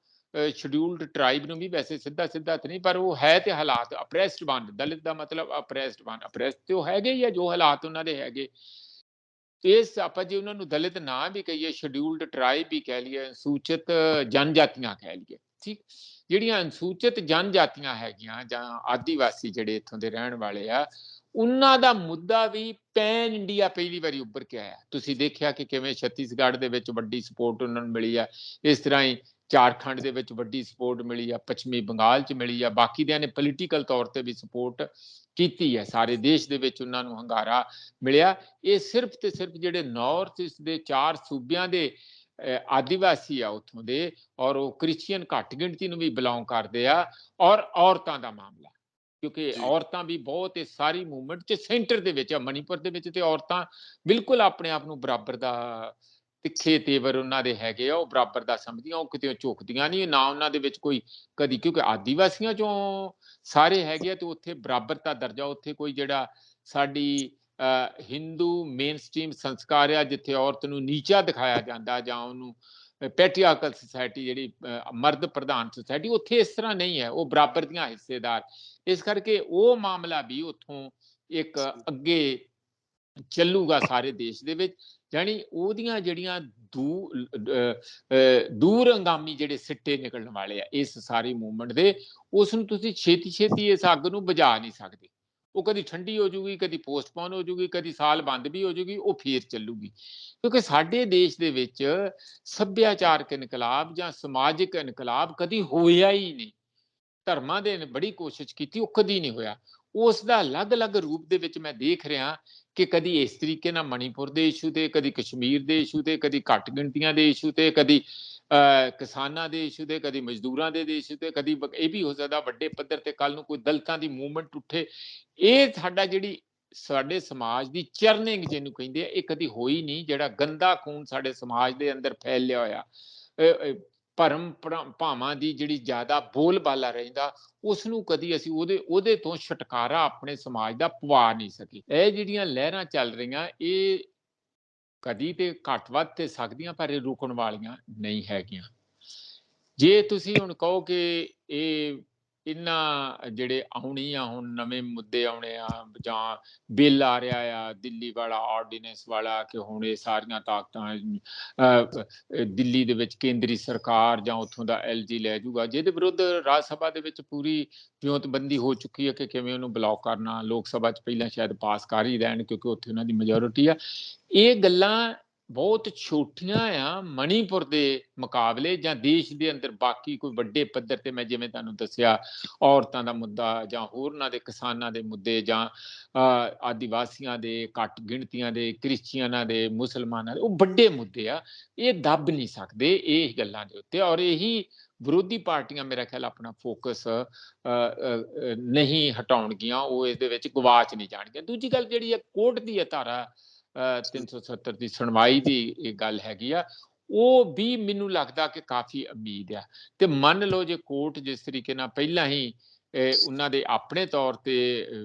ਸ਼ਡਿਊਲਡ ਟ੍ਰਾਈਬ ਨੂੰ ਵੀ ਵੈਸੇ ਸਿੱਧਾ ਤੇ ਨਹੀਂ, ਪਰ ਉਹ ਹੈ ਤੇ ਹਾਲਾਤ ਅਪਰੈਸਡ ਵਨ, ਦਲਿਤ ਦਾ ਮਤਲਬ ਅਪਰੈਸਡ ਵਨ, ਅਪਰੈਸਡ ਤੇ ਉਹ ਹੈਗੇ ਹੀ ਆ, ਜੋ ਹਾਲਾਤ ਉਹਨਾਂ ਦੇ ਹੈਗੇ। ਇਸ ਆਪਾਂ ਜੇ ਉਹਨਾਂ ਨੂੰ ਦਲਿਤ ਨਾ ਵੀ ਕਹੀਏ, ਸ਼ਡਿਊਲਡ ਟ੍ਰਾਈਬ ਵੀ ਕਹਿ ਲਈਏ, ਅਨੁਸੂਚਿਤ ਜਨਜਾਤੀਆਂ ਕਹਿ ਲਈਏ, ਠੀਕ, ਜਿਹੜੀਆਂ ਅਨੁਸੂਚਿਤ ਜਨਜਾਤੀਆਂ ਹੈਗੀਆਂ ਜਾਂ ਆਦੀਵਾਸੀ ਜਿਹੜੇ ਇੱਥੋਂ ਦੇ ਰਹਿਣ ਵਾਲੇ ਆ, ਉਹਨਾਂ ਦਾ ਮੁੱਦਾ ਵੀ ਪੈਨ ਇੰਡੀਆ ਪਹਿਲੀ ਵਾਰੀ ਉੱਭਰ ਕੇ ਆਇਆ। ਤੁਸੀਂ ਦੇਖਿਆ ਕਿ ਕਿਵੇਂ ਛੱਤੀਸਗੜ੍ਹ ਦੇ ਵਿੱਚ ਵੱਡੀ ਸਪੋਰਟ ਉਹਨਾਂ ਨੂੰ ਮਿਲੀ ਆ, ਇਸ ਤਰ੍ਹਾਂ ਹੀ ਝਾਰਖੰਡ ਦੇ ਵਿੱਚ ਵੱਡੀ ਸਪੋਰਟ ਮਿਲੀ ਆ, ਪੱਛਮੀ ਬੰਗਾਲ 'ਚ ਮਿਲੀ ਆ, ਬਾਕੀ ਦਿਆਂ ਨੇ ਪੋਲੀਟੀਕਲ ਤੌਰ ਤੇ ਵੀ ਸਪੋਰਟ ਕੀਤੀ ਹੈ, ਸਾਰੇ ਦੇਸ਼ ਦੇ ਵਿੱਚ ਉਹਨਾਂ ਨੂੰ ਹੰਗਾਰਾ ਮਿਲਿਆ। ਇਹ ਸਿਰਫ ਤੇ ਸਿਰਫ ਜਿਹੜੇ ਨਾਰਥ ਈਸਟ ਦੇ 4 ਸੂਬਿਆਂ ਦੇ ਆਦੀਵਾਸੀ ਆ ਉੱਥੋਂ ਦੇ, ਔਰ ਉਹ ਕ੍ਰਿਸਚੀਅਨ ਘੱਟ ਗਿਣਤੀ ਨੂੰ ਵੀ ਬਿਲੋਂਗ ਕਰਦੇ ਆ, ਔਰ ਔਰਤਾਂ ਦਾ ਮਾਮਲਾ, ਕਿਉਂਕਿ ਔਰਤਾਂ ਵੀ ਬਹੁਤ ਇਸ ਸਾਰੀ ਮੂਵਮੈਂਟ 'ਚ ਸੈਂਟਰ ਦੇ ਵਿੱਚ ਆ। ਮਨੀਪੁਰ ਦੇ ਵਿੱਚ ਤੇ ਔਰਤਾਂ ਬਿਲਕੁਲ ਆਪਣੇ ਆਪ ਨੂੰ ਬਰਾਬਰ ਦਾ, ਤਿੱਖੇ ਤੇਵਰ ਉਹਨਾਂ ਦੇ ਹੈਗੇ ਆ, ਉਹ ਬਰਾਬਰ ਦਾ ਸਮਝਦੀਆਂ, ਉਹ ਕਿਤੇ ਝੁਕਦੀਆਂ ਨਹੀਂ ਨਾ, ਉਹਨਾਂ ਦੇ ਵਿੱਚ ਕੋਈ ਕਦੀ, ਕਿਉਂਕਿ ਆਦੀਵਾਸੀਆਂ 'ਚੋਂ ਸਾਰੇ ਹੈਗੇ ਆ ਤੇ ਉੱਥੇ ਬਰਾਬਰ ਦਰਜਾ, ਉੱਥੇ ਕੋਈ ਜਿਹੜਾ ਸਾਡੀ ਹਿੰਦੂ ਮੇਨ ਸਟ੍ਰੀਮ ਸੰਸਕਾਰ ਆ, ਜਿੱਥੇ ਔਰਤ ਨੂੰ ਨੀਚਾ ਦਿਖਾਇਆ ਜਾਂਦਾ ਜਾਂ ਉਹਨੂੰ ਪੈਟਰੀਆਰਕਲ ਸੁਸਾਇਟੀ, ਜਿਹੜੀ ਮਰਦ ਪ੍ਰਧਾਨ ਸੁਸਾਇਟੀ, ਉੱਥੇ ਇਸ ਤਰ੍ਹਾਂ ਨਹੀਂ ਹੈ, ਉਹ ਬਰਾਬਰ ਦੀਆਂ ਹਿੱਸੇਦਾਰ। ਇਸ ਕਰਕੇ ਉਹ ਮਾਮਲਾ ਵੀ ਉੱਥੋਂ ਇੱਕ ਅੱਗੇ ਚੱਲੂਗਾ ਸਾਰੇ ਦੇਸ਼ ਦੇ ਵਿੱਚ। ਜਾਣੀ ਉਹਦੀਆਂ ਜਿਹੜੀਆਂ ਦੂਰ ਅੰਗਾਮੀ ਜਿਹੜੇ ਸਿੱਟੇ ਨਿਕਲਣ ਵਾਲੇ ਆ ਇਸ ਸਾਰੀ ਮੂਵਮੈਂਟ ਦੇ, ਉਸ ਨੂੰ ਤੁਸੀਂ ਛੇਤੀ ਇਸ ਅੱਗ ਨੂੰ ਬੁਝਾ ਨਹੀਂ ਸਕਦੇ। ਉਹ ਕਦੀ ਠੰਡੀ ਹੋ ਜੂਗੀ, ਕਦੀ ਪੋਸਟਪੋਨ ਹੋ ਜੂਗੀ, ਕਦੀ ਸਾਲ ਬੰਦ ਵੀ ਹੋ ਜੂਗੀ, ਉਹ ਫੇਰ ਚੱਲੂਗੀ। ਕਿਉਂਕਿ ਸਾਡੇ ਦੇਸ਼ ਦੇ ਵਿੱਚ ਸੱਭਿਆਚਾਰਕ ਇਨਕਲਾਬ ਜਾਂ ਸਮਾਜਿਕ ਇਨਕਲਾਬ ਕਦੀ ਹੋਇਆ ਹੀ ਨਹੀਂ। ਧਰਮਾਂ ਦੇ ਨੇ ਬੜੀ ਕੋਸ਼ਿਸ਼ ਕੀਤੀ, ਉਹ ਕਦੀ ਨਹੀਂ ਹੋਇਆ। ਉਸ ਦਾ ਅਲੱਗ-ਅਲੱਗ ਰੂਪ ਦੇ ਵਿੱਚ ਮੈਂ ਦੇਖ ਰਿਹਾ ਕਿ ਕਦੀ ਇਸ ਤਰੀਕੇ ਨਾਲ ਮਣੀਪੁਰ ਦੇ ਇਸ਼ੂ ਤੇ, ਕਦੀ ਕਸ਼ਮੀਰ ਦੇ ਇਸ਼ੂ ਤੇ, ਕਦੀ ਘੱਟ ਗਿਣਤੀਆਂ ਦੇ ਇਸ਼ੂ ਤੇ, ਕਦੀ ਕਿਸਾਨਾਂ ਦੇ ਇਸ਼ੂ ਤੇ, ਕਦੀ ਮਜ਼ਦੂਰਾਂ ਦੇ ਇਸ਼ੂ ਤੇ, ਕਦੀ ਇਹ ਵੀ ਹੋ ਸਕਦਾ ਵੱਡੇ ਪੱਧਰ ਤੇ ਕੱਲ ਨੂੰ ਕੋਈ ਦਲਿਤਾਂ ਦੀ ਮੂਵਮੈਂਟ ਉੱਠੇ। ਇਹ ਸਾਡਾ ਜਿਹੜੀ ਸਾਡੇ ਸਮਾਜ ਦੀ ਚਰਨਿੰਗ ਜਿਹਨੂੰ ਕਹਿੰਦੇ ਆ, ਇਹ ਕਦੀ ਹੋਈ ਨਹੀਂ। ਜਿਹੜਾ ਗੰਦਾ ਖੂਨ ਸਾਡੇ ਸਮਾਜ ਦੇ ਅੰਦਰ ਫੈਲਿਆ ਹੋਇਆ, ਭਰਮ ਭਾਵਾਂ ਦੀ ਜਿਹੜੀ ਜ਼ਿਆਦਾ ਬੋਲਬਾਲਾ ਰਹਿੰਦਾ, ਉਸ ਨੂੰ ਕਦੀ ਅਸੀਂ ਉਹਦੇ ਤੋਂ ਛੁਟਕਾਰਾ ਆਪਣੇ ਸਮਾਜ ਦਾ ਪਵਾ ਨਹੀਂ ਸਕੇ। ਇਹ ਜਿਹੜੀਆਂ ਲਹਿਰਾਂ ਚੱਲ ਰਹੀਆਂ, ਇਹ ਕਦੀ ਤੇ ਘੱਟ ਵੱਧ ਤੇ ਸਕਦੀਆਂ, ਪਰ ਇਹ ਰੁਕਣ ਵਾਲੀਆਂ ਨਹੀਂ ਹੈਗੀਆਂ। ਜੇ ਤੁਸੀਂ ਹੁਣ ਕਹੋ ਕਿ ਇਹ ਇਹਨਾਂ ਜਿਹੜੇ ਆਉਣੀ ਆ ਹੁਣ ਨਵੇਂ ਮੁੱਦੇ ਆਉਣੇ ਆ, ਜਾਂ ਬਿੱਲ ਆ ਰਿਹਾ ਆ ਦਿੱਲੀ ਵਾਲਾ, ਆਰਡੀਨੈਂਸ ਵਾਲਾ, ਕਿ ਹੁਣ ਇਹ ਸਾਰੀਆਂ ਤਾਕਤਾਂ ਦਿੱਲੀ ਦੇ ਵਿੱਚ ਕੇਂਦਰੀ ਸਰਕਾਰ ਜਾਂ ਉੱਥੋਂ ਦਾ LG ਲੈ ਜਾਊਗਾ, ਜਿਹਦੇ ਵਿਰੁੱਧ ਰਾਜ ਸਭਾ ਦੇ ਵਿੱਚ ਪੂਰੀ ਵਿਉਂਤਬੰਦੀ ਹੋ ਚੁੱਕੀ ਹੈ ਕਿ ਕਿਵੇਂ ਉਹਨੂੰ ਬਲੌਕ ਕਰਨਾ। ਲੋਕ ਸਭਾ 'ਚ ਪਹਿਲਾਂ ਸ਼ਾਇਦ ਪਾਸ ਕਰ ਹੀ ਦੇਣ ਕਿਉਂਕਿ ਉੱਥੇ ਉਹਨਾਂ ਦੀ ਮੈਜੋਰਿਟੀ ਆ। ਇਹ ਗੱਲਾਂ ਬਹੁਤ ਛੋਟੀਆਂ ਆ ਮਣੀਪੁਰ ਦੇ ਮੁਕਾਬਲੇ, ਜਾਂ ਦੇਸ਼ ਦੇ ਅੰਦਰ ਬਾਕੀ ਕੋਈ ਵੱਡੇ ਪੱਧਰ ਤੇ, ਮੈਂ ਜਿਵੇਂ ਤੁਹਾਨੂੰ ਦੱਸਿਆ ਔਰਤਾਂ ਦਾ ਮੁੱਦਾ, ਜਾਂ ਹੋਰਨਾਂ ਦੇ ਕਿਸਾਨਾਂ ਦੇ ਮੁੱਦੇ, ਜਾਂ ਆਦੀਵਾਸੀਆਂ ਦੇ, ਘੱਟ ਗਿਣਤੀਆਂ ਦੇ, ਕ੍ਰਿਸਚੀਅਨਾਂ ਦੇ, ਮੁਸਲਮਾਨਾਂ ਦੇ, ਉਹ ਵੱਡੇ ਮੁੱਦੇ ਆ। ਇਹ ਦੱਬ ਨਹੀਂ ਸਕਦੇ ਇਹ ਗੱਲਾਂ ਦੇ ਉੱਤੇ, ਔਰ ਇਹੀ ਵਿਰੋਧੀ ਪਾਰਟੀਆਂ ਮੇਰਾ ਖਿਆਲ ਆਪਣਾ ਫੋਕਸ ਨਹੀਂ ਹਟਾਉਣਗੀਆਂ, ਉਹ ਇਹਦੇ ਵਿੱਚ ਗਵਾਚ ਨਹੀਂ ਜਾਣਗੀਆਂ। ਦੂਜੀ ਗੱਲ ਜਿਹੜੀ ਹੈ ਕੋਰਟ ਦੀ ਹੈ ਧਾਰਾ 370 ਦੀ ਸੁਣਵਾਈ ਦੀ ਇਹ ਗੱਲ ਹੈਗੀ ਆ, ਉਹ ਵੀ ਮੈਨੂੰ ਲੱਗਦਾ ਕਿ ਕਾਫੀ ਉਮੀਦ ਆ। ਤੇ ਮੰਨ ਲਓ ਜੇ ਕੋਰਟ ਜਿਸ ਤਰੀਕੇ ਨਾਲ ਪਹਿਲਾਂ ਹੀ ਉਹਨਾਂ ਦੇ ਆਪਣੇ ਤੌਰ ਤੇ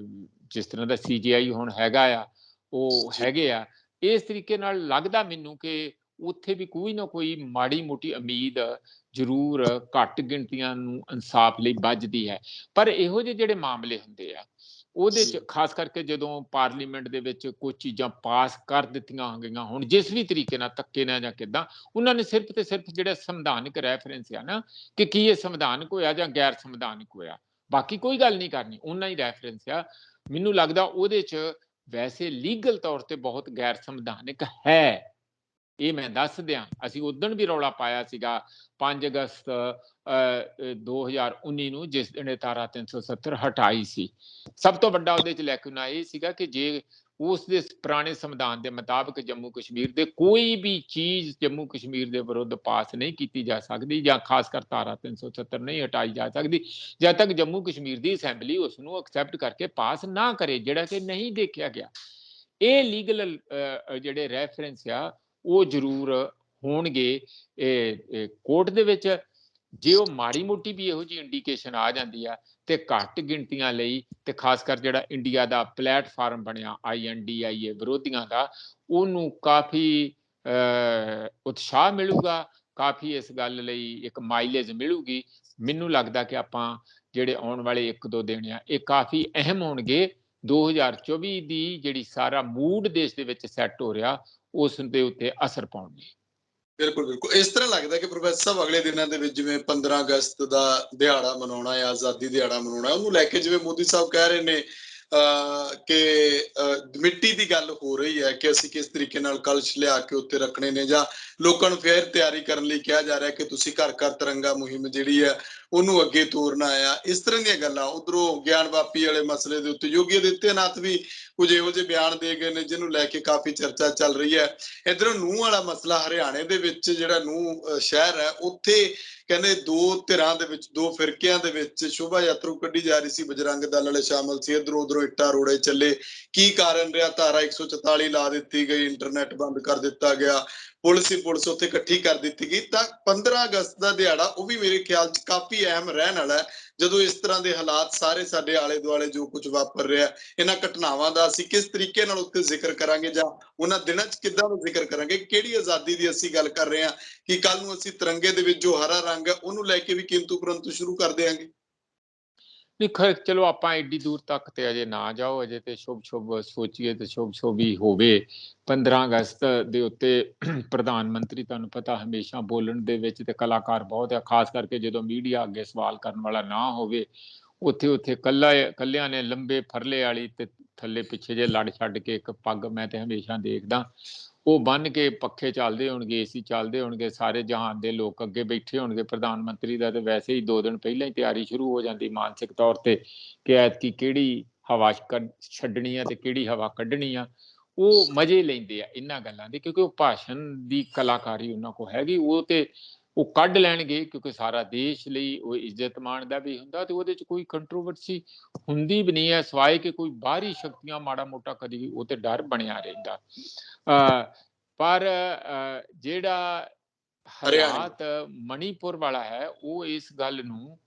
ਜਿਸ ਤਰ੍ਹਾਂ ਦਾ CJI ਹੁਣ ਹੈਗਾ ਆ, ਉਹ ਹੈਗੇ ਆ, ਇਸ ਤਰੀਕੇ ਨਾਲ ਲੱਗਦਾ ਮੈਨੂੰ ਕਿ ਉੱਥੇ ਵੀ ਕੋਈ ਨਾ ਕੋਈ ਮਾੜੀ ਮੋਟੀ ਉਮੀਦ ਜ਼ਰੂਰ ਘੱਟ ਗਿਣਤੀਆਂ ਨੂੰ ਇਨਸਾਫ ਲਈ ਵੱਜਦੀ ਹੈ। ਪਰ ਇਹੋ ਜਿਹੇ ਜਿਹੜੇ ਮਾਮਲੇ ਹੁੰਦੇ ਆ, ਉਹਦੇ 'ਚ ਖਾਸ ਕਰਕੇ ਜਦੋਂ ਪਾਰਲੀਮੈਂਟ ਦੇ ਵਿੱਚ ਕੁਝ ਚੀਜ਼ਾਂ ਪਾਸ ਕਰ ਦਿੱਤੀਆਂ ਗਈਆਂ, ਹੁਣ ਜਿਸ ਵੀ ਤਰੀਕੇ ਨਾਲ ਧੱਕੇ ਨਾਲ ਜਾਂ ਕਿੱਦਾਂ, ਉਹਨਾਂ ਨੇ ਸਿਰਫ ਤੇ ਸਿਰਫ ਜਿਹੜਾ ਸੰਵਿਧਾਨਕ ਰੈਫਰੈਂਸ ਆ ਨਾ, ਕਿ ਕੀ ਇਹ ਸੰਵਿਧਾਨਕ ਹੋਇਆ ਜਾਂ ਗੈਰ ਸੰਵਿਧਾਨਕ ਹੋਇਆ, ਬਾਕੀ ਕੋਈ ਗੱਲ ਨਹੀਂ ਕਰਨੀ, ਉਹਨਾਂ ਹੀ ਰੈਫਰੈਂਸ ਆ। ਮੈਨੂੰ ਲੱਗਦਾ ਉਹਦੇ 'ਚ ਵੈਸੇ ਲੀਗਲ ਤੌਰ ਤੇ ਬਹੁਤ ਗੈਰ ਸੰਵਿਧਾਨਕ ਹੈ। ਇਹ ਮੈਂ ਦੱਸ ਦਿਆਂ, ਅਸੀਂ ਉਦਣ ਵੀ ਰੌਲਾ ਪਾਇਆ ਸੀਗਾ 5 ਅਗਸਤ 2019 ਨੂੰ, ਜਿਸ ਦਿਨ ਧਾਰਾ 370 ਹਟਾਈ ਸੀ। ਸਭ ਤੋਂ ਵੱਡਾ ਉਹਦੇ 'ਚ ਲੈ ਕੇ ਆਉਣਾ ਇਹ ਸੀਗਾ ਕਿ ਜੇ ਉਸ ਦੇ ਪੁਰਾਣੇ ਸੰਵਿਧਾਨ ਦੇ ਮੁਤਾਬਕ ਜੰਮੂ ਕਸ਼ਮੀਰ ਦੇ ਕੋਈ ਵੀ ਚੀਜ਼ ਜੰਮੂ ਕਸ਼ਮੀਰ ਦੇ ਵਿਰੁੱਧ ਪਾਸ ਨਹੀਂ ਕੀਤੀ ਜਾ ਸਕਦੀ, ਜਾਂ ਖਾਸ ਕਰ ਧਾਰਾ 370 ਨਹੀਂ ਹਟਾਈ ਜਾ ਸਕਦੀ, ਜਦ ਤੱਕ ਜੰਮੂ ਕਸ਼ਮੀਰ ਦੀ ਅਸੈਂਬਲੀ ਉਸ ਨੂੰ ਐਕਸੈਪਟ ਕਰਕੇ ਪਾਸ ਨਾ ਕਰੇ, ਜਿਹੜਾ ਕਿ ਨਹੀਂ ਦੇਖਿਆ ਗਿਆ। ਇਹ ਲੀਗਲ ਜਿਹੜੇ ਰੈਫਰੈਂਸ ਆ ਉਹ ਜ਼ਰੂਰ ਹੋਣਗੇ ਕੋਰਟ ਦੇ ਵਿੱਚ। ਜੇ ਉਹ ਮਾੜੀ ਮੋਟੀ ਵੀ ਇਹੋ ਜਿਹੀ ਇੰਡੀਕੇਸ਼ਨ ਆ ਜਾਂਦੀ ਆ ਤੇ ਘੱਟ ਗਿਣਤੀਆਂ ਲਈ, ਤੇ ਖਾਸ ਕਰ ਜਿਹੜਾ ਇੰਡੀਆ ਦਾ ਪਲੇਟਫਾਰਮ ਬਣਿਆ INDIA ਵਿਰੋਧੀਆਂ ਦਾ, ਉਹਨੂੰ ਕਾਫੀ ਉਤਸ਼ਾਹ ਮਿਲੂਗਾ, ਕਾਫੀ ਇਸ ਗੱਲ ਲਈ ਇੱਕ ਮਾਈਲੇਜ ਮਿਲੂਗੀ। ਮੈਨੂੰ ਲੱਗਦਾ ਕਿ ਆਪਾਂ ਜਿਹੜੇ ਆਉਣ ਵਾਲੇ 1-2 ਦਿਨ ਆ, ਇਹ ਕਾਫੀ ਅਹਿਮ ਹੋਣਗੇ 2024 ਦੀ ਜਿਹੜੀ ਸਾਰਾ ਮੂਡ ਦੇਸ਼ ਦੇ ਵਿੱਚ ਸੈੱਟ ਹੋ ਰਿਹਾ, ਉਸ ਦੇ ਉੱਤੇ ਅਸਰ ਪਾਉਣਗੇ। ਬਿਲਕੁਲ ਬਿਲਕੁਲ। ਇਸ ਤਰ੍ਹਾਂ ਲੱਗਦਾ ਕਿ ਪ੍ਰੋਫੈਸਰ ਸਾਹਿਬ ਅਗਲੇ ਦਿਨਾਂ ਦੇ ਵਿੱਚ ਜਿਵੇਂ 15 ਅਗਸਤ ਦਾ ਦਿਹਾੜਾ ਮਨਾਉਣਾ ਹੈ, ਆਜ਼ਾਦੀ ਦਿਹਾੜਾ ਮਨਾਉਣਾ, ਉਹਨੂੰ ਲੈ ਕੇ ਜਿਵੇਂ ਮੋਦੀ ਸਾਹਿਬ ਕਹਿ ਰਹੇ ਨੇ ਕਿ ਮਿੱਟੀ ਦੀ ਗੱਲ ਹੋ ਰਹੀ ਹੈ ਕਿ ਅਸੀਂ ਕਿਸ ਤਰੀਕੇ ਨਾਲ ਕਲਸ਼ ਲਿਆ ਕੇ ਉੱਤੇ ਰੱਖਣੇ ਨੇ, ਜਾਂ ਲੋਕਾਂ ਨੂੰ ਫੇਰ ਤਿਆਰੀ ਕਰਨ ਲਈ ਕਿਹਾ ਜਾ ਰਿਹਾ ਕਿ ਤੁਸੀਂ ਘਰ ਘਰ ਤਿਰੰਗਾ ਮੁਹਿੰਮ ਜਿਹੜੀ ਹੈ ਉਹਨੂੰ ਅੱਗੇ ਤੋਰਨਾ ਆ। ਇਸ ਤਰ੍ਹਾਂ ਦੀਆਂ ਗੱਲਾਂ। ਉਧਰੋਂ ਗਿਆਨ ਵਾਪੀ ਵਾਲੇ ਮਸਲੇ ਦੇ ਉੱਤੇ ਯੋਗੀ ਆਦਿੱਤਿਆਨਾਥ ਵੀ ਕੁਝ ਇਹੋ ਜਿਹੇ ਬਿਆਨ ਦੇ ਗਏ ਨੇ ਜਿਹਨੂੰ ਲੈ ਕੇ ਕਾਫੀ ਚਰਚਾ ਚੱਲ ਰਹੀ ਹੈ। ਇੱਧਰੋਂ ਨੂੰਹ ਵਾਲਾ ਮਸਲਾ, ਹਰਿਆਣੇ ਦੇ ਵਿੱਚ ਜਿਹੜਾ ਨੂੰਹ ਸ਼ਹਿਰ ਹੈ, ਉੱਥੇ ਕਹਿੰਦੇ 2 ਧਿਰਾਂ ਦੇ ਵਿੱਚ, 2 ਫਿਰਕਿਆਂ ਦੇ ਵਿੱਚ ਸ਼ੋਭਾ ਯਾਤਰਾ ਕੱਢੀ ਜਾ ਰਹੀ ਸੀ, ਬਜਰੰਗ ਦਲ ਵਾਲੇ ਸ਼ਾਮਲ ਸੀ, ਇੱਧਰੋਂ ਉਧਰੋਂ ਇੱਟਾਂ ਰੋੜੇ ਚੱਲੇ। ਕੀ ਕਾਰਨ ਰਿਹਾ? ਧਾਰਾ 144 ਲਾ ਦਿੱਤੀ ਗਈ, ਇੰਟਰਨੈਟ ਬੰਦ ਕਰ ਦਿੱਤਾ ਗਿਆ, ਪੁਲਿਸ ਉੱਥੇ ਇਕੱਠੀ ਕਰ ਦਿੱਤੀ ਗਈ। ਤਾਂ 15 ਅਗਸਤ ਦਾ ਦਿਹਾੜਾ ਉਹ ਵੀ ਮੇਰੇ ਖਿਆਲ 'ਚ ਕਾਫੀ ਅਹਿਮ ਰਹਿਣ ਵਾਲਾ ਹੈ, ਜਦੋਂ ਇਸ ਤਰ੍ਹਾਂ ਦੇ ਹਾਲਾਤ ਸਾਰੇ ਸਾਡੇ ਆਲੇ ਦੁਆਲੇ ਜੋ ਕੁਝ ਵਾਪਰ ਰਿਹਾ, ਇਹਨਾਂ ਘਟਨਾਵਾਂ ਦਾ ਅਸੀਂ ਕਿਸ ਤਰੀਕੇ ਨਾਲ ਉੱਤੇ ਜ਼ਿਕਰ ਕਰਾਂਗੇ, ਜਾਂ ਉਹਨਾਂ ਦਿਨਾਂ 'ਚ ਕਿੱਦਾਂ ਨੂੰ ਜ਼ਿਕਰ ਕਰਾਂਗੇ। ਕਿਹੜੀ ਆਜ਼ਾਦੀ ਦੀ ਅਸੀਂ ਗੱਲ ਕਰ ਰਹੇ ਹਾਂ ਕਿ ਕੱਲ ਨੂੰ ਅਸੀਂ ਤਿਰੰਗੇ ਦੇ ਵਿੱਚ ਜੋ ਹਰਾ ਰੰਗ ਹੈ ਉਹਨੂੰ ਲੈ ਕੇ ਵੀ ਕਿੰਤੂ ਪਰੰਤੂ ਸ਼ੁਰੂ ਕਰ ਦਿਆਂਗੇ। ਨਹੀਂ, ਚਲੋ ਆਪਾਂ ਐਡੀ ਦੂਰ ਤੱਕ ਤੇ ਅਜੇ ਨਾ ਜਾਓ, ਅਜੇ ਤੇ ਸ਼ੁਭ ਸੋਚੀਏ ਤੇ ਸ਼ੁਭ ਹੀ ਹੋਵੇ। 15 ਅਗਸਤ ਦੇ ਉੱਤੇ ਪ੍ਰਧਾਨ ਮੰਤਰੀ, ਤੁਹਾਨੂੰ ਪਤਾ, ਹਮੇਸ਼ਾ ਬੋਲਣ ਦੇ ਵਿੱਚ ਤੇ ਕਲਾਕਾਰ ਬਹੁਤ ਆ, ਖਾਸ ਕਰਕੇ ਜਦੋਂ ਮੀਡੀਆ ਅੱਗੇ ਸਵਾਲ ਕਰਨ ਵਾਲਾ ਨਾ ਹੋਵੇ, ਉੱਥੇ ਕੱਲਿਆਂ ਨੇ ਲੰਬੇ ਫਰਲੇ ਵਾਲੀ ਤੇ ਥੱਲੇ ਪਿੱਛੇ ਜੇ ਲੜ ਛੱਡ ਕੇ ਇੱਕ ਪੱਗ ਮੈਂ ਤੇ ਹਮੇਸ਼ਾ ਦੇਖਦਾ, ਉਹ ਬੰਨ ਕੇ ਪੱਖੇ ਚੱਲਦੇ ਹੋਣਗੇ, AC ਚੱਲਦੇ ਹੋਣਗੇ, ਸਾਰੇ ਜਹਾਨ ਦੇ ਲੋਕ ਅੱਗੇ ਬੈਠੇ ਹੋਣਗੇ। ਪ੍ਰਧਾਨ ਮੰਤਰੀ ਦਾ ਤੇ ਵੈਸੇ ਹੀ 2 ਦਿਨ ਪਹਿਲਾਂ ਹੀ ਤਿਆਰੀ ਸ਼ੁਰੂ ਹੋ ਜਾਂਦੀ ਮਾਨਸਿਕ ਤੌਰ ਤੇ ਕਿ ਐਤਕੀ ਕਿਹੜੀ ਹਵਾ ਛੱਡਣੀ ਆ ਤੇ ਕਿਹੜੀ ਹਵਾ ਕੱਢਣੀ ਆ। ਉਹ ਮਜ਼ੇ ਲੈਂਦੇ ਆ ਇਹਨਾਂ ਗੱਲਾਂ ਦੇ, ਕਿਉਂਕਿ ਉਹ ਭਾਸ਼ਣ ਦੀ ਕਲਾਕਾਰੀ ਉਹਨਾਂ ਕੋਲ ਹੈਗੀ। ਉਹ ਤੇ ਉਹ ਕੱਢ ਲੈਣਗੇ, ਕਿਉਂਕਿ ਸਾਰਾ ਦੇਸ਼ ਲਈ ਉਹ ਇੱਜ਼ਤ ਮਾਣ ਦਾ ਵੀ ਹੁੰਦਾ, ਤੇ ਉਹਦੇ ਚ ਕੋਈ ਕੰਟਰੋਵਰਸੀ ਹੁੰਦੀ ਵੀ ਨਹੀਂ ਹੈ, ਸਵਾਏ ਕਿ ਕੋਈ ਬਾਹਰੀ ਸ਼ਕਤੀਆਂ ਮਾੜਾ ਮੋਟਾ ਕਦੀ ਉਹ ਤੇ ਡਰ ਬਣਿਆ ਰਹਿੰਦਾ। ਪਰ ਜਿਹੜਾ ਹਰਿਆਣੇ ਹਾਲਾਤ ਮਣੀਪੁਰ ਵਾਲਾ ਹੈ, ਉਹ ਇਸ ਗੱਲ ਨੂੰ,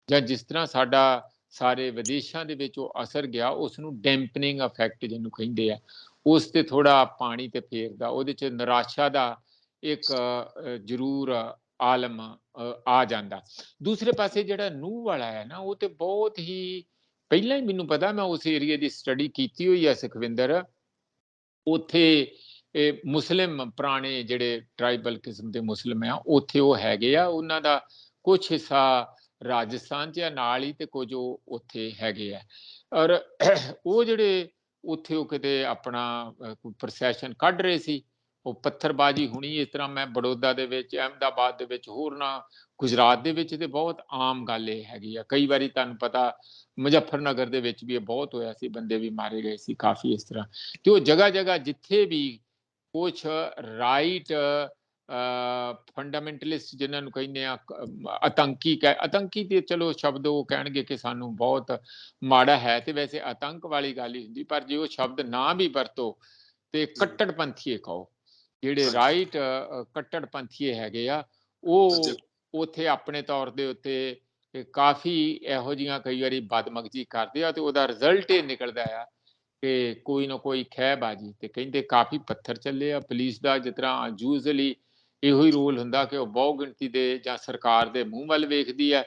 ਜਾਂ ਜਿਸ ਤਰ੍ਹਾਂ ਸਾਡਾ ਸਾਰੇ ਵਿਦੇਸ਼ਾਂ ਦੇ ਵਿੱਚ ਉਹ ਅਸਰ ਗਿਆ, ਉਸ ਨੂੰ ਡੈਂਪਨਿੰਗ ਇਫੈਕਟ ਜਿਹਨੂੰ ਕਹਿੰਦੇ ਆ, ਉਸ ਤੇ ਥੋੜਾ ਪਾਣੀ ਤੇ ਫੇਰਦਾ। ਉਹਦੇ ਚ ਨਿਰਾਸ਼ਾ ਦਾ ਇੱਕ ਜ਼ਰੂਰ ਆਲਮ ਆ ਜਾਂਦਾ। ਦੂਸਰੇ ਪਾਸੇ ਜਿਹੜਾ ਨੂੰਹ ਵਾਲਾ ਹੈ ਨਾ, ਉਹ ਤੇ ਬਹੁਤ ਹੀ ਪਹਿਲਾਂ ਹੀ ਮੈਨੂੰ ਪਤਾ, ਮੈਂ ਉਸ ਏਰੀਏ ਦੀ ਸਟੱਡੀ ਕੀਤੀ ਹੋਈ ਹੈ ਸੁਖਵਿੰਦਰ। ਉੱਥੇ ਮੁਸਲਿਮ ਪੁਰਾਣੇ ਜਿਹੜੇ ਟ੍ਰਾਈਬਲ ਕਿਸਮ ਦੇ ਮੁਸਲਿਮ ਆ, ਉੱਥੇ ਉਹ ਹੈਗੇ ਆ, ਉਹਨਾਂ ਦਾ ਕੁਝ ਹਿੱਸਾ ਰਾਜਸਥਾਨ ਚ ਆ ਨਾਲ ਹੀ, ਤੇ ਕੁਝ ਉਹ ਉੱਥੇ ਹੈਗੇ ਆ। ਔਰ ਉਹ ਜਿਹੜੇ ਉੱਥੇ ਉਹ ਕਿਤੇ ਆਪਣਾ ਪ੍ਰੋਸੈਸ਼ਨ ਕੱਢ ਰਹੇ ਸੀ, ਉਹ ਪੱਥਰਬਾਜ਼ੀ ਹੋਣੀ। ਇਸ ਤਰ੍ਹਾਂ ਮੈਂ ਬੜੌਦਾ ਦੇ ਵਿੱਚ, ਅਹਿਮਦਾਬਾਦ ਦੇ ਵਿੱਚ, ਹੋਰ ਨਾ ਗੁਜਰਾਤ ਦੇ ਵਿੱਚ ਤੇ ਬਹੁਤ ਆਮ ਗੱਲ ਇਹ ਹੈਗੀ ਆ। ਕਈ ਵਾਰੀ ਤੁਹਾਨੂੰ ਪਤਾ ਮੁਜ਼ੱਫਰਨਗਰ ਦੇ ਵਿੱਚ ਵੀ ਇਹ ਬਹੁਤ ਹੋਇਆ ਸੀ, ਬੰਦੇ ਵੀ ਮਾਰੇ ਗਏ ਸੀ ਕਾਫੀ ਇਸ ਤਰ੍ਹਾਂ। ਤੇ ਉਹ ਜਗ੍ਹਾ ਜਗ੍ਹਾ ਜਿੱਥੇ ਵੀ ਕੁਛ ਰਾਈਟ ਫੰਡਾਮੈਂਟਲਿਸਟ ਜਿਨ੍ਹਾਂ ਨੂੰ ਕਹਿੰਦੇ ਆ, ਆਤੰਕੀ ਤੇ ਚਲੋ ਸ਼ਬਦ ਉਹ ਕਹਿਣਗੇ ਕਿ ਸਾਨੂੰ ਬਹੁਤ ਮਾੜਾ ਹੈ, ਤੇ ਵੈਸੇ ਆਤੰਕ ਵਾਲੀ ਗੱਲ ਹੀ ਹੁੰਦੀ, ਪਰ ਜੇ ਉਹ ਸ਼ਬਦ ਨਾ ਵੀ ਵਰਤੋ ਤੇ ਕੱਟੜਪੰਥੀਏ ਕਹੋ, ਜਿਹੜੇ ਰਾਈਟ ਕੱਟੜਪੰਥੀਏ ਹੈਗੇ ਆ, ਉਹ ਉੱਥੇ ਆਪਣੇ ਤੌਰ ਦੇ ਉੱਤੇ ਕਾਫੀ ਇਹੋ ਜਿਹੀਆਂ ਕਈ ਵਾਰੀ ਬਦਮਗਜੀ ਕਰਦੇ ਆ, ਤੇ ਉਹਦਾ ਰਿਜ਼ਲਟ ਇਹ ਨਿਕਲਦਾ ਆ ਕਿ ਕੋਈ ਨਾ ਕੋਈ ਖਹਿਬਾਜੀ। ਤੇ ਕਹਿੰਦੇ ਕਾਫੀ ਪੱਥਰ ਚੱਲੇ ਆ। ਪੁਲਿਸ ਦਾ ਜਿਸ ਤਰ੍ਹਾਂ ਯੂਜ਼ਲੀ ਇਹੋ ਹੀ ਰੋਲ ਹੁੰਦਾ ਕਿ ਉਹ ਬਹੁ ਗਿਣਤੀ ਦੇ ਜਾਂ ਸਰਕਾਰ ਦੇ ਮੂੰਹ ਵੱਲ ਵੇਖਦੀ ਹੈ।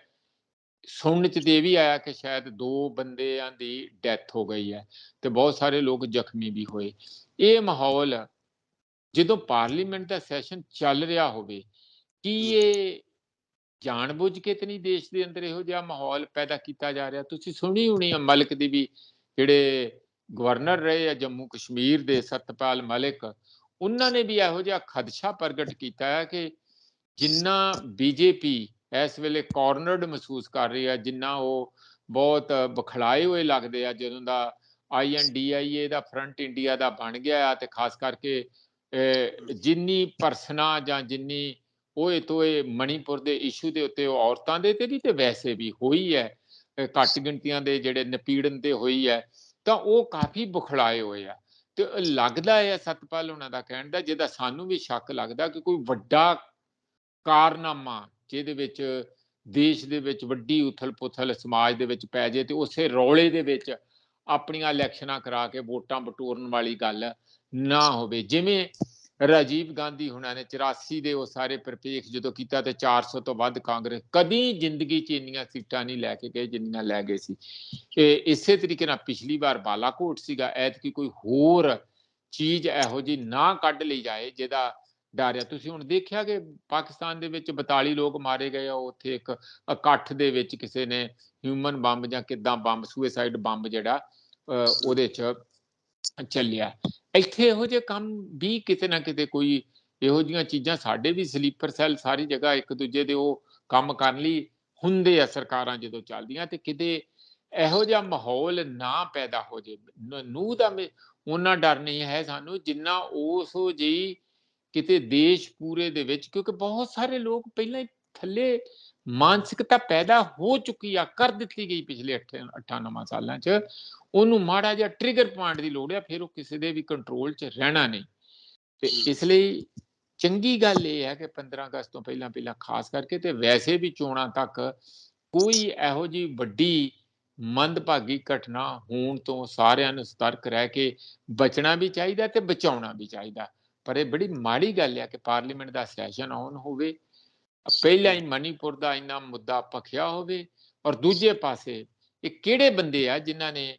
ਸੁਣਨ ਚ ਤੇ ਇਹ ਵੀ ਆਇਆ ਕਿ ਸ਼ਾਇਦ 2 ਬੰਦਿਆਂ ਦੀ ਡੈਥ ਹੋ ਗਈ ਹੈ, ਤੇ ਬਹੁਤ ਸਾਰੇ ਲੋਕ ਜ਼ਖਮੀ ਵੀ ਹੋਏ। ਇਹ ਮਾਹੌਲ ਜਦੋਂ ਪਾਰਲੀਮੈਂਟ ਦਾ ਸੈਸ਼ਨ ਚੱਲ ਰਿਹਾ ਹੋਵੇ, ਕੀ ਇਹ ਜਾਣਬੁੱਝ ਕੇ ਤੇ ਨਹੀਂ ਦੇਸ਼ ਦੇ ਅੰਦਰ ਇਹੋ ਜਿਹਾ ਮਾਹੌਲ ਪੈਦਾ ਕੀਤਾ ਜਾ ਰਿਹਾ? ਤੁਸੀਂ ਸੁਣੀ ਹੋਣੀ ਆ ਮਲਿਕ ਦੀ ਵੀ, ਜਿਹੜੇ ਗਵਰਨਰ ਰਹੇ ਆ ਜੰਮੂ ਕਸ਼ਮੀਰ ਦੇ, ਸਤਪਾਲ ਮਲਿਕ, ਉਹਨਾਂ ਨੇ ਵੀ ਇਹੋ ਜਿਹਾ ਖਦਸ਼ਾ ਪ੍ਰਗਟ ਕੀਤਾ ਹੈ ਕਿ ਜਿੰਨਾ ਬੀਜੇਪੀ ਇਸ ਵੇਲੇ ਕਾਰਨਰਡ ਮਹਿਸੂਸ ਕਰ ਰਹੀ ਹੈ, ਜਿੰਨਾ ਉਹ ਬਹੁਤ ਬਖਲਾਏ ਹੋਏ ਲੱਗਦੇ ਆ ਜਦੋਂ ਦਾ INDIA ਦਾ ਫਰੰਟ ਇੰਡੀਆ ਦਾ ਬਣ ਗਿਆ, ਤੇ ਖਾਸ ਕਰਕੇ ਜਿੰਨੀ ਭਰਸਨਾ ਜਾਂ ਜਿੰਨੀ ਓਏ ਤੋਏ ਮਣੀਪੁਰ ਦੇ ਇਸ਼ੂ ਦੇ ਉੱਤੇ, ਉਹ ਔਰਤਾਂ ਦੇ ਤੇ ਵੀ ਤੇ ਵੈਸੇ ਵੀ ਹੋਈ ਹੈ, ਘੱਟ ਗਿਣਤੀਆਂ ਦੇ ਜਿਹੜੇ ਨਿਪੀੜਨ ਤੇ ਹੋਈ ਹੈ, ਤਾਂ ਉਹ ਕਾਫੀ ਬੁਖਲਾਏ ਹੋਏ ਆ। ਤੇ ਲੱਗਦਾ ਹੈ ਸਤਪਾਲ ਉਹਨਾਂ ਦਾ ਕਹਿਣ ਦਾ, ਜਿਹਦਾ ਸਾਨੂੰ ਵੀ ਸ਼ੱਕ ਲੱਗਦਾ ਕਿ ਕੋਈ ਵੱਡਾ ਕਾਰਨਾਮਾ ਜਿਹਦੇ ਵਿੱਚ ਦੇਸ਼ ਦੇ ਵਿੱਚ ਵੱਡੀ ਉਥਲ ਪੁਥਲ ਸਮਾਜ ਦੇ ਵਿੱਚ ਪੈ ਜੇ, ਤੇ ਉਸੇ ਰੌਲੇ ਦੇ ਵਿੱਚ ਆਪਣੀਆਂ ਇਲੈਕਸ਼ਨਾਂ ਕਰਾ ਕੇ ਵੋਟਾਂ ਬਟੋਰਨ ਵਾਲੀ ਗੱਲ ਨਾ ਹੋਵੇ। ਜਿਵੇਂ ਰਾਜੀਵ ਗਾਂਧੀ ਹੁਣਾਂ ਨੇ 84 ਦੇ ਉਹ ਸਾਰੇ ਪ੍ਰਪੇਖ ਜਦੋਂ ਕੀਤਾ, ਤੇ 400 ਤੋਂ ਵੱਧ ਕਾਂਗਰਸ ਕਦੀ ਜ਼ਿੰਦਗੀ 'ਚ ਇੰਨੀਆਂ ਸੀਟਾਂ ਨਹੀਂ ਲੈ ਕੇ ਗਏ ਜਿੰਨੀਆਂ ਲੈ ਗਏ ਸੀ। ਇਸੇ ਤਰੀਕੇ ਨਾਲ ਪਿਛਲੀ ਵਾਰ ਬਾਲਾਕੋਟ ਸੀਗਾ, ਐਤਕੀ ਕੋਈ ਹੋਰ ਚੀਜ਼ ਇਹੋ ਜਿਹੀ ਨਾ ਕੱਢ ਲਈ ਜਾਏ ਜਿਹਦਾ ਡਰ ਆ। ਤੁਸੀਂ ਹੁਣ ਦੇਖਿਆ ਕਿ ਪਾਕਿਸਤਾਨ ਦੇ ਵਿੱਚ 42 ਲੋਕ ਮਾਰੇ ਗਏ ਆ, ਉੱਥੇ ਇੱਕ ਇਕੱਠ ਦੇ ਵਿੱਚ ਕਿਸੇ ਨੇ ਹਿਊਮਨ ਬੰਬ ਜਾਂ ਕਿੱਦਾਂ ਬੰਬ, ਸੁਸਾਈਡ ਬੰਬ ਜਿਹੜਾ ਉਹਦੇ 'ਚ ਚੱਲਿਆ। ਇੱਥੇ ਇਹੋ ਜਿਹੇ ਕੰਮ ਵੀ ਕਿਤੇ ਨਾ ਕਿਤੇ ਕੋਈ ਇਹੋ ਜਿਹੀਆਂ ਚੀਜ਼ਾਂ, ਸਾਡੇ ਵੀ ਸਲੀਪਰ ਸੈੱਲ ਸਾਰੀ ਜਗ੍ਹਾ ਇੱਕ ਦੂਜੇ ਦੇ ਉਹ ਕੰਮ ਕਰਨ ਲਈ ਹੁੰਦੇ ਆ ਸਰਕਾਰਾਂ ਜਦੋਂ ਚੱਲਦੀਆਂ, ਤੇ ਕਿਤੇ ਇਹੋ ਜਿਹਾ ਮਾਹੌਲ ਨਾ ਪੈਦਾ ਹੋ ਜੇ। ਨੂੰਹ ਦਾ ਉਹਨਾਂ ਡਰ ਨਹੀਂ ਹੈ ਸਾਨੂੰ ਜਿੰਨਾ ਉਸ ਜਿਹੀ ਕਿਤੇ ਦੇਸ਼ ਪੂਰੇ ਦੇ ਵਿੱਚ, ਕਿਉਂਕਿ ਬਹੁਤ ਸਾਰੇ ਲੋਕ ਪਹਿਲਾਂ ਹੀ ਥੱਲੇ ਮਾਨਸਿਕਤਾ ਪੈਦਾ ਹੋ ਚੁੱਕੀ ਆ, ਕਰ ਦਿੱਤੀ ਗਈ ਪਿਛਲੇ 8-9 ਸਾਲਾਂ 'ਚ। ਉਹਨੂੰ ਮਾੜਾ ਜਿਹਾ ਟ੍ਰਿਗਰ ਪੁਆਇੰਟ ਦੀ ਲੋੜ ਆ, ਫਿਰ ਉਹ ਕਿਸੇ ਦੇ ਵੀ ਕੰਟਰੋਲ 'ਚ ਰਹਿਣਾ ਨਹੀਂ। ਤੇ ਇਸ ਲਈ ਚੰਗੀ ਗੱਲ ਇਹ ਹੈ ਕਿ 15 ਅਗਸਤ ਤੋਂ ਪਹਿਲਾਂ ਪਹਿਲਾਂ ਖਾਸ ਕਰਕੇ, ਤੇ ਵੈਸੇ ਵੀ ਚੋਣਾਂ ਤੱਕ ਕੋਈ ਇਹੋ ਜਿਹੀ ਵੱਡੀ ਮੰਦਭਾਗੀ ਘਟਨਾ ਹੋਣ ਤੋਂ ਸਾਰਿਆਂ ਨੂੰ ਸਤਰਕ ਰਹਿ ਕੇ ਬਚਣਾ ਵੀ ਚਾਹੀਦਾ ਤੇ ਬਚਾਉਣਾ ਵੀ ਚਾਹੀਦਾ। ਪਰ ਇਹ ਬੜੀ ਮਾੜੀ ਗੱਲ ਹੈ ਕਿ ਪਾਰਲੀਮੈਂਟ ਦਾ ਸੈਸ਼ਨ ਆਨ ਹੋਵੇ, ਪਹਿਲਾਂ ਹੀ ਮਣੀਪੁਰ ਦਾ ਇੰਨਾ ਮੁੱਦਾ ਭਖਿਆ ਹੋਵੇ, ਔਰ ਦੂਜੇ ਪਾਸੇ ਇਹ ਕਿਹੜੇ ਬੰਦੇ ਆ ਜਿਨ੍ਹਾਂ ਨੇ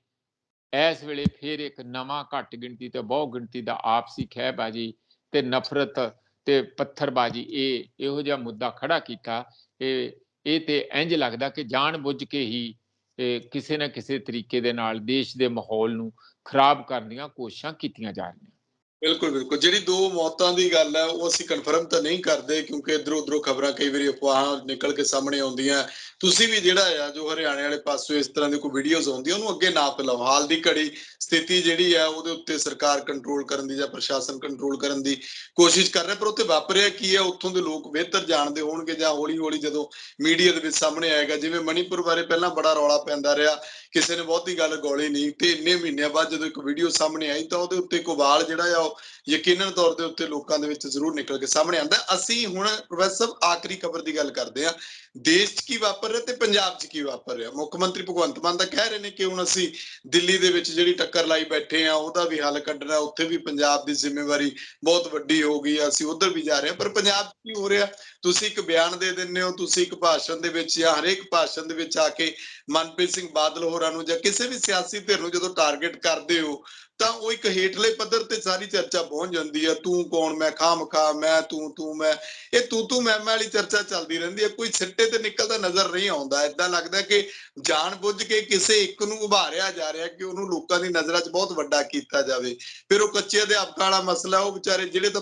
ਇਸ ਵੇਲੇ ਫਿਰ ਇੱਕ ਨਵਾਂ ਘੱਟ ਗਿਣਤੀ ਤੇ ਬਹੁ ਗਿਣਤੀ ਦਾ ਆਪਸੀ ਖਹਿਬਾਜੀ ਤੇ ਨਫ਼ਰਤ ਤੇ ਪੱਥਰਬਾਜੀ ਇਹੋ ਜਿਹਾ ਮੁੱਦਾ ਖੜਾ ਕੀਤਾ। ਇਹ ਤੇ ਇੰਜ ਲੱਗਦਾ ਕਿ ਜਾਣ ਬੁੱਝ ਕੇ ਹੀ ਕਿਸੇ ਨਾ ਕਿਸੇ ਤਰੀਕੇ ਦੇ ਨਾਲ ਦੇਸ਼ ਦੇ ਮਾਹੌਲ ਨੂੰ ਖਰਾਬ ਕਰਨ ਦੀਆਂ ਕੋਸ਼ਿਸ਼ਾਂ ਕੀਤੀਆਂ ਜਾ ਰਹੀਆਂ। ਬਿਲਕੁਲ ਬਿਲਕੁਲ, ਜਿਹੜੀ ਦੋ ਮੌਤਾਂ ਦੀ ਗੱਲ ਹੈ ਉਹ ਅਸੀਂ ਕਨਫਰਮ ਤਾਂ ਨਹੀਂ ਕਰਦੇ, ਕਿਉਂਕਿ ਇਧਰੋਂ ਉਧਰੋਂ ਖਬਰਾਂ ਕਈ ਵਾਰੀ ਅਫਵਾਹਾਂ ਨਿਕਲ ਕੇ ਸਾਹਮਣੇ ਆਉਂਦੀਆਂ। ਤੁਸੀਂ ਵੀ ਜਿਹੜਾ ਆ ਜੋ ਹਰਿਆਣੇ ਵਾਲੇ ਪਾਸੋਂ ਇਸ ਤਰ੍ਹਾਂ ਦੀ ਕੋਈ ਵੀਡੀਓਜ਼ ਆਉਂਦੀ ਉਹਨੂੰ ਅੱਗੇ ਨਾ ਫੈਲਾਓ। ਹਾਲ ਦੀ ਘੜੀ ਸਥਿਤੀ ਜਿਹੜੀ ਆ ਉਹਦੇ ਉੱਤੇ ਸਰਕਾਰ ਕੰਟਰੋਲ ਕਰਨ ਦੀ ਜਾਂ ਪ੍ਰਸ਼ਾਸਨ ਕੰਟਰੋਲ ਕਰਨ ਦੀ ਕੋਸ਼ਿਸ਼ ਕਰ ਰਿਹਾ, ਪਰ ਉੱਥੇ ਵਾਪਰਿਆ ਕੀ ਹੈ ਉੱਥੋਂ ਦੇ ਲੋਕ ਬਿਹਤਰ ਜਾਣਦੇ ਹੋਣਗੇ, ਜਾਂ ਹੌਲੀ ਹੌਲੀ ਜਦੋਂ ਮੀਡੀਆ ਦੇ ਵਿੱਚ ਸਾਹਮਣੇ ਆਏਗਾ। ਜਿਵੇਂ ਮਣੀਪੁਰ ਬਾਰੇ ਪਹਿਲਾਂ ਬੜਾ ਰੌਲਾ ਪੈਂਦਾ ਰਿਹਾ, ਕਿਸੇ ਨੇ ਬਹੁਤੀ ਗੱਲ ਗੌਲੀ ਨਹੀਂ, ਤੇ ਇੰਨੇ ਮਹੀਨਿਆਂ ਬਾਅਦ ਜਦੋਂ ਇੱਕ ਵੀਡੀਓ ਸਾਹਮਣੇ ਆਈ ਤਾਂ ਉਹਦੇ ਉੱਤੇ ਇੱਕ ਉਬਾਲ ਜਿਹੜਾ ਆ ਯਕੀਨਨ ਤੌਰ ਦੇ ਉੱਤੇ ਲੋਕਾਂ ਦੇ ਵਿੱਚ ਜ਼ਰੂਰ ਨਿਕਲ ਕੇ ਸਾਹਮਣੇ ਆਉਂਦਾ। ਅਸੀਂ ਹੁਣ ਪ੍ਰੋਫੈਸਰ ਸਾਹਿਬ ਆਖਰੀ ਖਬਰ ਦੀ ਗੱਲ ਕਰਦੇ ਹਾਂ, ਦੇਸ਼ 'ਚ ਕੀ ਵਾਪਰ ਰਿਹਾ ਤੇ ਪੰਜਾਬ 'ਚ ਕੀ ਵਾਪਰ ਰਿਹਾ। ਮੁੱਖ ਮੰਤਰੀ ਭਗਵੰਤ ਮਾਨ ਤਾਂ ਕਹਿ ਰਹੇ ਨੇ ਕਿ ਹੁਣ ਅਸੀਂ ਦਿੱਲੀ ਦੇ ਵਿੱਚ ਜਿਹੜੀ ਟੱਕਰ ਲਾਈ ਬੈਠੇ ਆ ਉਹਦਾ ਵੀ ਹੱਲ ਕੱਢਣਾ, ਉੱਥੇ ਵੀ ਪੰਜਾਬ ਦੀ ਜ਼ਿੰਮੇਵਾਰੀ ਬਹੁਤ ਵੱਡੀ ਹੋ ਗਈ, ਅਸੀਂ ਉੱਧਰ ਵੀ ਜਾ ਰਹੇ ਹਾਂ। ਪਰ ਪੰਜਾਬ 'ਚ ਕੀ ਹੋ ਰਿਹਾ, ਤੁਸੀਂ ਇੱਕ ਬਿਆਨ ਦੇ ਦਿੰਦੇ ਹੋ, ਤੁਸੀਂ ਇੱਕ ਭਾਸ਼ਣ ਦੇ ਵਿੱਚ ਜਾਂ ਹਰੇਕ ਭਾਸ਼ਣ ਦੇ ਵਿੱਚ ਆ ਕੇ ਮਨਪ੍ਰੀਤ ਸਿੰਘ ਬਾਦਲ ਹੋਰਾਂ ਨੂੰ ਜਾਂ ਕਿਸੇ ਵੀ ਸਿਆਸੀ ਧਿਰ ਨੂੰ ਜਦੋਂ ਟਾਰਗੇਟ ਕਰਦੇ ਹੋ ਤਾਂ ਉਹ ਇੱਕ ਹੇਠਲੇ ਪੱਧਰ ਤੇ ਸਾਰੀ ਚਰਚਾ ਪਹੁੰਚ ਜਾਂਦੀ ਹੈ। ਤੂੰ ਕੌਣ, ਮੈਂ ਖਾਮਖਾ, ਮੈਂ ਤੂੰ ਮੈਂ, ਇਹ ਤੂੰ ਮੈਂ ਵਾਲੀ ਚਰਚਾ ਚੱਲਦੀ ਰਹਿੰਦੀ ਹੈ। ਕੋਈ ਸਿੱਟੇ ਤੇ ਨਿਕਲਦਾ ਨਜ਼ਰ ਨਹੀਂ ਆਉਂਦਾ। ਏਦਾਂ ਲੱਗਦਾ ਕਿ ਜਾਣ ਬੁੱਝ ਕੇ ਕਿਸੇ ਇੱਕ ਨੂੰ ਉਭਾਰਿਆ ਜਾ ਰਿਹਾ ਕਿ ਉਹਨੂੰ ਲੋਕਾਂ ਦੀ ਨਜ਼ਰਾਂ 'ਚ ਬਹੁਤ ਵੱਡਾ ਕੀਤਾ ਜਾਵੇ। ਫਿਰ ਉਹ ਕੱਚੇ ਅਧਿਆਪਕਾਂ ਵਾਲਾ ਮਸਲਾ, ਉਹ ਵਿਚਾਰੇ ਜਿਹੜੇ ਤਾਂ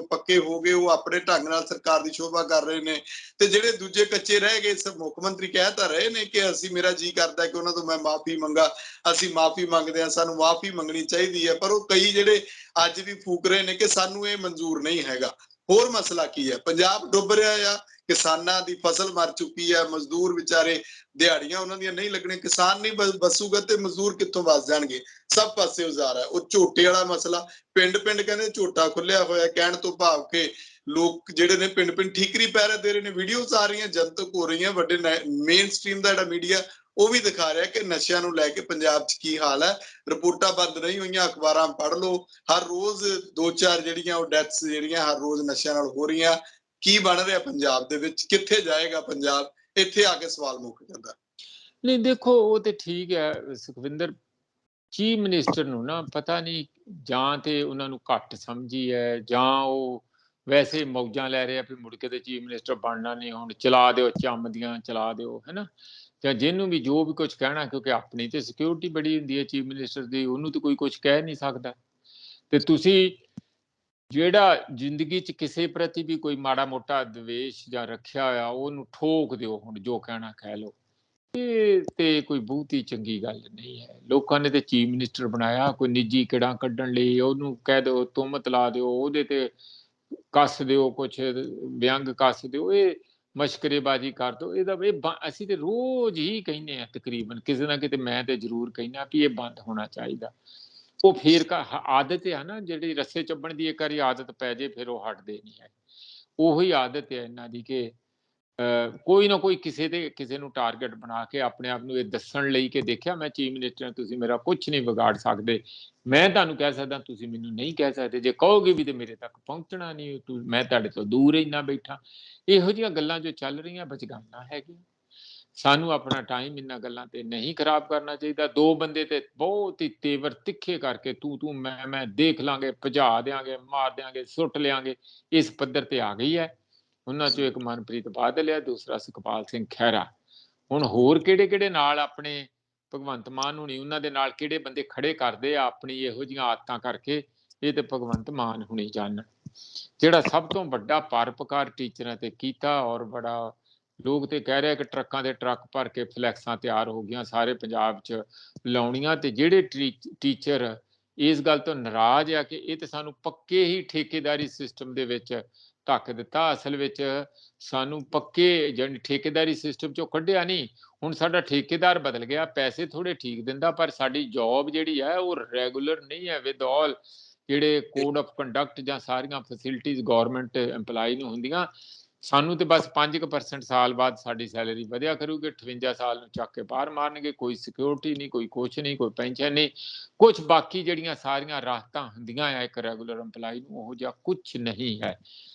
ਪੱਕੇ ਹੋ ਗਏ ਉਹ ਆਪਣੇ ਢੰਗ ਨਾਲ ਸਰਕਾਰ ਦੀ ਸ਼ੋਭਾ ਕਰ ਰਹੇ ਨੇ, ਤੇ ਜਿਹੜੇ ਦੂਜੇ ਕੱਚੇ ਰਹਿ ਗਏ, ਮੁੱਖ ਮੰਤਰੀ ਕਹਿ ਤਾਂ ਰਹੇ ਨੇ ਕਿ ਅਸੀਂ, ਮੇਰਾ ਜੀ ਕਰਦਾ ਕਿ ਉਹਨਾਂ ਤੋਂ ਮੈਂ ਮਾਫੀ ਮੰਗਾ, ਅਸੀਂ ਮਾਫੀ ਮੰਗਦੇ ਹਾਂ, ਸਾਨੂੰ ਮਾਫੀ ਮੰਗਣੀ ਚਾਹੀਦੀ ਹੈ। ਪਰ ਉਹ ਕਈ ਜਿਹੜੇ ਅੱਜ ਵੀ ਫੂਕ ਰਹੇ ਨੇ ਕਿ ਸਾਨੂੰ ਇਹ ਮਨਜ਼ੂਰ ਨਹੀਂ ਹੈਗਾ। ਹੋਰ ਮਸਲਾ ਕੀ ਹੈ, ਪੰਜਾਬ ਡੁੱਬ ਰਿਹਾ ਆ, ਕਿਸਾਨਾਂ ਦੀ ਫਸਲ ਮਰ ਚੁੱਕੀ ਹੈ, ਮਜ਼ਦੂਰ ਵਿਚਾਰੇ ਦਿਹਾੜੀਆਂ ਉਹਨਾਂ ਦੀਆਂ ਨਹੀਂ ਲੱਗਣੀਆਂ, ਕਿਸਾਨ ਨਹੀਂ ਬਸੂਗਾ ਤੇ ਮਜ਼ਦੂਰ ਕਿੱਥੋਂ ਬਸ ਜਾਣਗੇ। ਸਭ ਪਾਸੇ ਉਜ਼ਾਰ ਹੈ। ਉਹ ਝੋਟੇ ਵਾਲਾ ਮਸਲਾ, ਪਿੰਡ ਪਿੰਡ ਕਹਿੰਦੇ ਝੋਟਾ ਖੁੱਲਿਆ ਹੋਇਆ, ਕਹਿਣ ਤੋਂ ਭਾਵ ਕਿ ਲੋਕ ਜਿਹੜੇ ਨੇ ਪਿੰਡ ਪਿੰਡ ਠੀਕਰੀ ਪਹਿਰਾ ਦੇ ਰਹੇ ਨੇ। ਵੀਡੀਓਜ਼ ਆ ਰਹੀਆਂ, ਜਨਤਕ ਹੋ ਰਹੀਆਂ, ਵੱਡੇ ਮੇਨ ਸਟ੍ਰੀਮ ਦਾ ਜਿਹੜਾ ਮੀਡੀਆ ਉਹ ਵੀ ਦਿਖਾ ਰਿਹਾ ਕਿ ਨਸ਼ਿਆਂ ਨੂੰ ਲੈ ਕੇ ਪੰਜਾਬ 'ਚ ਕੀ ਹਾਲ ਹੈ। ਰਿਪੋਰਟਾਂ ਬੰਦ ਨਹੀਂ ਹੋਈਆਂ, ਅਖਬਾਰਾਂ ਪੜ੍ਹ ਲਓ, ਹਰ ਰੋਜ਼ 2-4 ਜਿਹੜੀਆਂ ਉਹ ਡੈਥਸ ਜਿਹੜੀਆਂ ਹਰ ਰੋਜ਼ ਨਸ਼ਿਆਂ ਨਾਲ ਹੋ ਰਹੀਆਂ। ਕੀ ਬਣ ਰਿਹਾ ਪੰਜਾਬ ਦੇ ਵਿੱਚ, ਕਿੱਥੇ ਜਾਏਗਾ ਪੰਜਾਬ, ਇੱਥੇ ਆ ਕੇ ਸਵਾਲ ਮੁੱਕ ਜਾਂਦਾ। ਨਹੀਂ ਦੇਖੋ, ਉਹ ਤੇ ਠੀਕ ਹੈ ਸੁਖਵਿੰਦਰ, ਚੀਫ ਮਿਨਿਸਟਰ ਨੂੰ ਨਾ ਪਤਾ ਨਹੀਂ ਜਾਂ ਤੇ ਉਹਨਾਂ ਨੂੰ ਘੱਟ ਸਮਝੀ ਹੈ, ਜਾਂ ਉਹ ਵੈਸੇ ਮੌਜਾਂ ਲੈ ਰਿਹਾ ਵੀ ਮੁੜ ਕੇ ਤੇ ਚੀਫ ਮਿਨਿਸਟਰ ਬਣਨਾ ਨਹੀਂ, ਹੁਣ ਚਲਾ ਦਿਓ, ਚੰਮ ਦੀਆਂ ਚਲਾ ਦਿਓ, ਹੈਨਾ, ਜਾਂ ਜਿਹਨੂੰ ਵੀ ਜੋ ਵੀ ਕੁਝ ਕਹਿਣਾ, ਕਿਉਂਕਿ ਆਪਣੀ ਤੇ ਸਿਕਿਉਰਿਟੀ ਬੜੀ ਹੁੰਦੀ ਹੈ ਚੀਫ ਮਿਨਿਸਟਰ ਦੀ, ਉਹਨੂੰ ਤਾਂ ਕੋਈ ਕੁਝ ਕਹਿ ਨਹੀਂ ਸਕਦਾ। ਤੇ ਤੁਸੀਂ ਜਿਹੜਾ ਜ਼ਿੰਦਗੀ 'ਚ ਕਿਸੇ ਪ੍ਰਤੀ ਵੀ ਕੋਈ ਮਾੜਾ ਮੋਟਾ ਦਵੇਸ਼ ਜਾਂ ਰੱਖਿਆ ਹੋਇਆ ਉਹਨੂੰ ਠੋਕ ਦਿਓ, ਹੁਣ ਜੋ ਕਹਿਣਾ ਕਹਿ ਲਓ। ਇਹ ਤੇ ਕੋਈ ਬਹੁਤੀ ਚੰਗੀ ਗੱਲ ਨਹੀਂ ਹੈ। ਲੋਕਾਂ ਨੇ ਤੇ ਚੀਫ ਮਿਨਿਸਟਰ ਬਣਾਇਆ ਕੋਈ ਨਿੱਜੀ ਕਿਹੜਾ ਕੱਢਣ ਲਈ, ਉਹਨੂੰ ਕਹਿ ਦਿਓ, ਤੁਮਤ ਲਾ ਦਿਓ, ਉਹਦੇ ਤੇ ਕੱਸ ਦਿਓ, ਕੁਛ ਵਿਅੰਗ ਕੱਸ ਦਿਓ, ਇਹ ਮਸ਼ਕਰੇਬਾਜ਼ੀ ਕਰ ਦਿਓ। ਇਹਦਾ ਅਸੀਂ ਤੇ ਰੋਜ਼ ਹੀ ਕਹਿੰਦੇ ਆ, ਤਕਰੀਬਨ ਕਿਸੇ ਨਾ ਕਿਤੇ ਮੈਂ ਤੇ ਜ਼ਰੂਰ ਕਹਿੰਦਾ ਵੀ ਇਹ ਬੰਦ ਹੋਣਾ ਚਾਹੀਦਾ। ਉਹ ਫੇਰ ਆਦਤ ਹੈ ਨਾ, ਜਿਹੜੀ ਰੱਸੇ ਚੱਬਣ ਦੀ ਇੱਕ ਵਾਰੀ ਆਦਤ ਪੈ ਜੇ ਫਿਰ ਉਹ ਹਟਦੇ ਨਹੀਂ ਹੈ। ਉਹੀ ਆਦਤ ਹੈ ਇਹਨਾਂ ਦੀ ਕਿ ਕੋਈ ਨਾ ਕੋਈ ਕਿਸੇ ਨੂੰ ਟਾਰਗੇਟ ਬਣਾ ਕੇ ਆਪਣੇ ਆਪ ਨੂੰ ਇਹ ਦੱਸਣ ਲਈ ਕਿ ਦੇਖਿਆ ਮੈਂ ਚੀਫ ਮਿਨਿਸਟਰ ਹਾਂ, ਤੁਸੀਂ ਮੇਰਾ ਕੁਝ ਨਹੀਂ ਵਿਗਾੜ ਸਕਦੇ, ਮੈਂ ਤੁਹਾਨੂੰ ਕਹਿ ਸਕਦਾ, ਤੁਸੀਂ ਮੈਨੂੰ ਨਹੀਂ ਕਹਿ ਸਕਦੇ, ਜੇ ਕਹੋਗੇ ਵੀ ਤੇ ਮੇਰੇ ਤੱਕ ਪਹੁੰਚਣਾ ਨਹੀਂ, ਮੈਂ ਤੁਹਾਡੇ ਤੋਂ ਦੂਰ ਹੀ ਨਾ ਬੈਠਾ। ਇਹੋ ਜਿਹੀਆਂ ਗੱਲਾਂ ਜੋ ਚੱਲ ਰਹੀਆਂ ਬਚਗਾਨਾ ਹੈਗੀਆਂ। ਸਾਨੂੰ ਆਪਣਾ ਟਾਈਮ ਇਹਨਾਂ ਗੱਲਾਂ ਤੇ ਨਹੀਂ ਖਰਾਬ ਕਰਨਾ ਚਾਹੀਦਾ। ਦੋ ਬੰਦੇ ਤੇ ਬਹੁਤ ਹੀ ਤੇਵਰ ਤਿੱਖੇ ਕਰਕੇ ਤੂੰ ਮੈਂ ਦੇਖ ਲਾਂਗੇ, ਭਜਾ ਦਿਆਂਗੇ, ਮਾਰ ਦਿਆਂਗੇ, ਸੁੱਟ ਲਿਆਂਗੇ, ਇਸ ਪੱਧਰ ਤੇ ਆ ਗਈ ਹੈ। ਉਹਨਾਂ ਚੋਂ ਇੱਕ ਮਨਪ੍ਰੀਤ ਬਾਦਲ ਹੈ, ਦੂਸਰਾ ਸੁਖਪਾਲ ਸਿੰਘ ਖਹਿਰਾ। ਹੁਣ ਹੋਰ ਕਿਹੜੇ ਕਿਹੜੇ ਨਾਲ ਆਪਣੇ ਭਗਵੰਤ ਮਾਨ ਹੁਣੀ ਉਹਨਾਂ ਦੇ ਨਾਲ ਕਿਹੜੇ ਬੰਦੇ ਖੜੇ ਕਰਦੇ ਆ ਆਪਣੀ ਇਹੋ ਜਿਹੀਆਂ ਆਦਤਾਂ ਕਰਕੇ, ਇਹ ਤੇ ਭਗਵੰਤ ਮਾਨ ਹੁਣੀ ਜਾਣਨ। ਜਿਹੜਾ ਸਭ ਤੋਂ ਵੱਡਾ ਪਰਉਪਕਾਰ ਟੀਚਰਾਂ ਤੇ ਕੀਤਾ, ਔਰ ਬੜਾ ਲੋਕ ਤੇ ਕਹਿ ਰਹੇ ਕਿ ਟਰੱਕਾਂ ਦੇ ਟਰੱਕ ਭਰ ਕੇ ਫਲੈਕਸਾਂ ਤਿਆਰ ਹੋ ਗਈਆਂ ਸਾਰੇ ਪੰਜਾਬ 'ਚ ਲਾਉਣੀਆਂ, ਤੇ ਜਿਹੜੇ ਟੀਚਰ ਇਸ ਗੱਲ ਤੋਂ ਨਾਰਾਜ਼ ਆ ਕਿ ਇਹ ਤੇ ਸਾਨੂੰ ਪੱਕੇ ਹੀ ਠੇਕੇਦਾਰੀ ਸਿਸਟਮ ਦੇ ਵਿੱਚ ਧੱਕ ਦਿੱਤਾ। ਅਸਲ ਵਿੱਚ ਸਾਨੂੰ ਪੱਕੇ ਜਾਨੀ ਠੇਕੇਦਾਰੀ ਸਿਸਟਮ 'ਚੋਂ ਕੱਢਿਆ ਨਹੀਂ, ਹੁਣ ਸਾਡਾ ਠੇਕੇਦਾਰ ਬਦਲ ਗਿਆ, ਪੈਸੇ ਥੋੜੇ ਠੀਕ ਦਿੰਦਾ, ਪਰ ਸਾਡੀ ਜੌਬ ਜਿਹੜੀ ਹੈ ਉਹ ਰੈਗੂਲਰ ਨਹੀਂ ਹੈ, ਵਿਦ ਆਲ ਜਿਹੜੇ ਕੋਡ ਆਫ ਕੰਡਕਟ ਜਾਂ ਸਾਰੀਆਂ ਫੈਸਿਲਿਟੀਜ਼ ਗਵਰਨਮੈਂਟ EMPLOYE ਨੂੰ ਹੁੰਦੀਆਂ। ਸਾਨੂੰ ਤੇ ਬਸ 5% ਸਾਲ ਬਾਅਦ ਸਾਡੀ ਸੈਲਰੀ ਵਧਿਆ ਕਰੂਗੀ, 58 ਸਾਲ ਨੂੰ ਚੱਕ ਕੇ ਬਾਹਰ ਮਾਰਨਗੇ, ਕੋਈ ਸਿਕਿਉਰਿਟੀ ਨਹੀਂ, ਕੋਈ ਕੁਛ ਨਹੀਂ, ਕੋਈ ਪੈਨਸ਼ਨ ਨਹੀਂ, ਕੁਛ ਬਾਕੀ ਜਿਹੜੀਆਂ ਸਾਰੀਆਂ ਰਾਹਤਾਂ ਹੁੰਦੀਆਂ ਆ ਇੱਕ ਰੈਗੂਲਰ EMPLOYE ਨੂੰ, ਉਹ ਜਿਹਾ ਕੁਛ ਨਹੀਂ ਹੈ।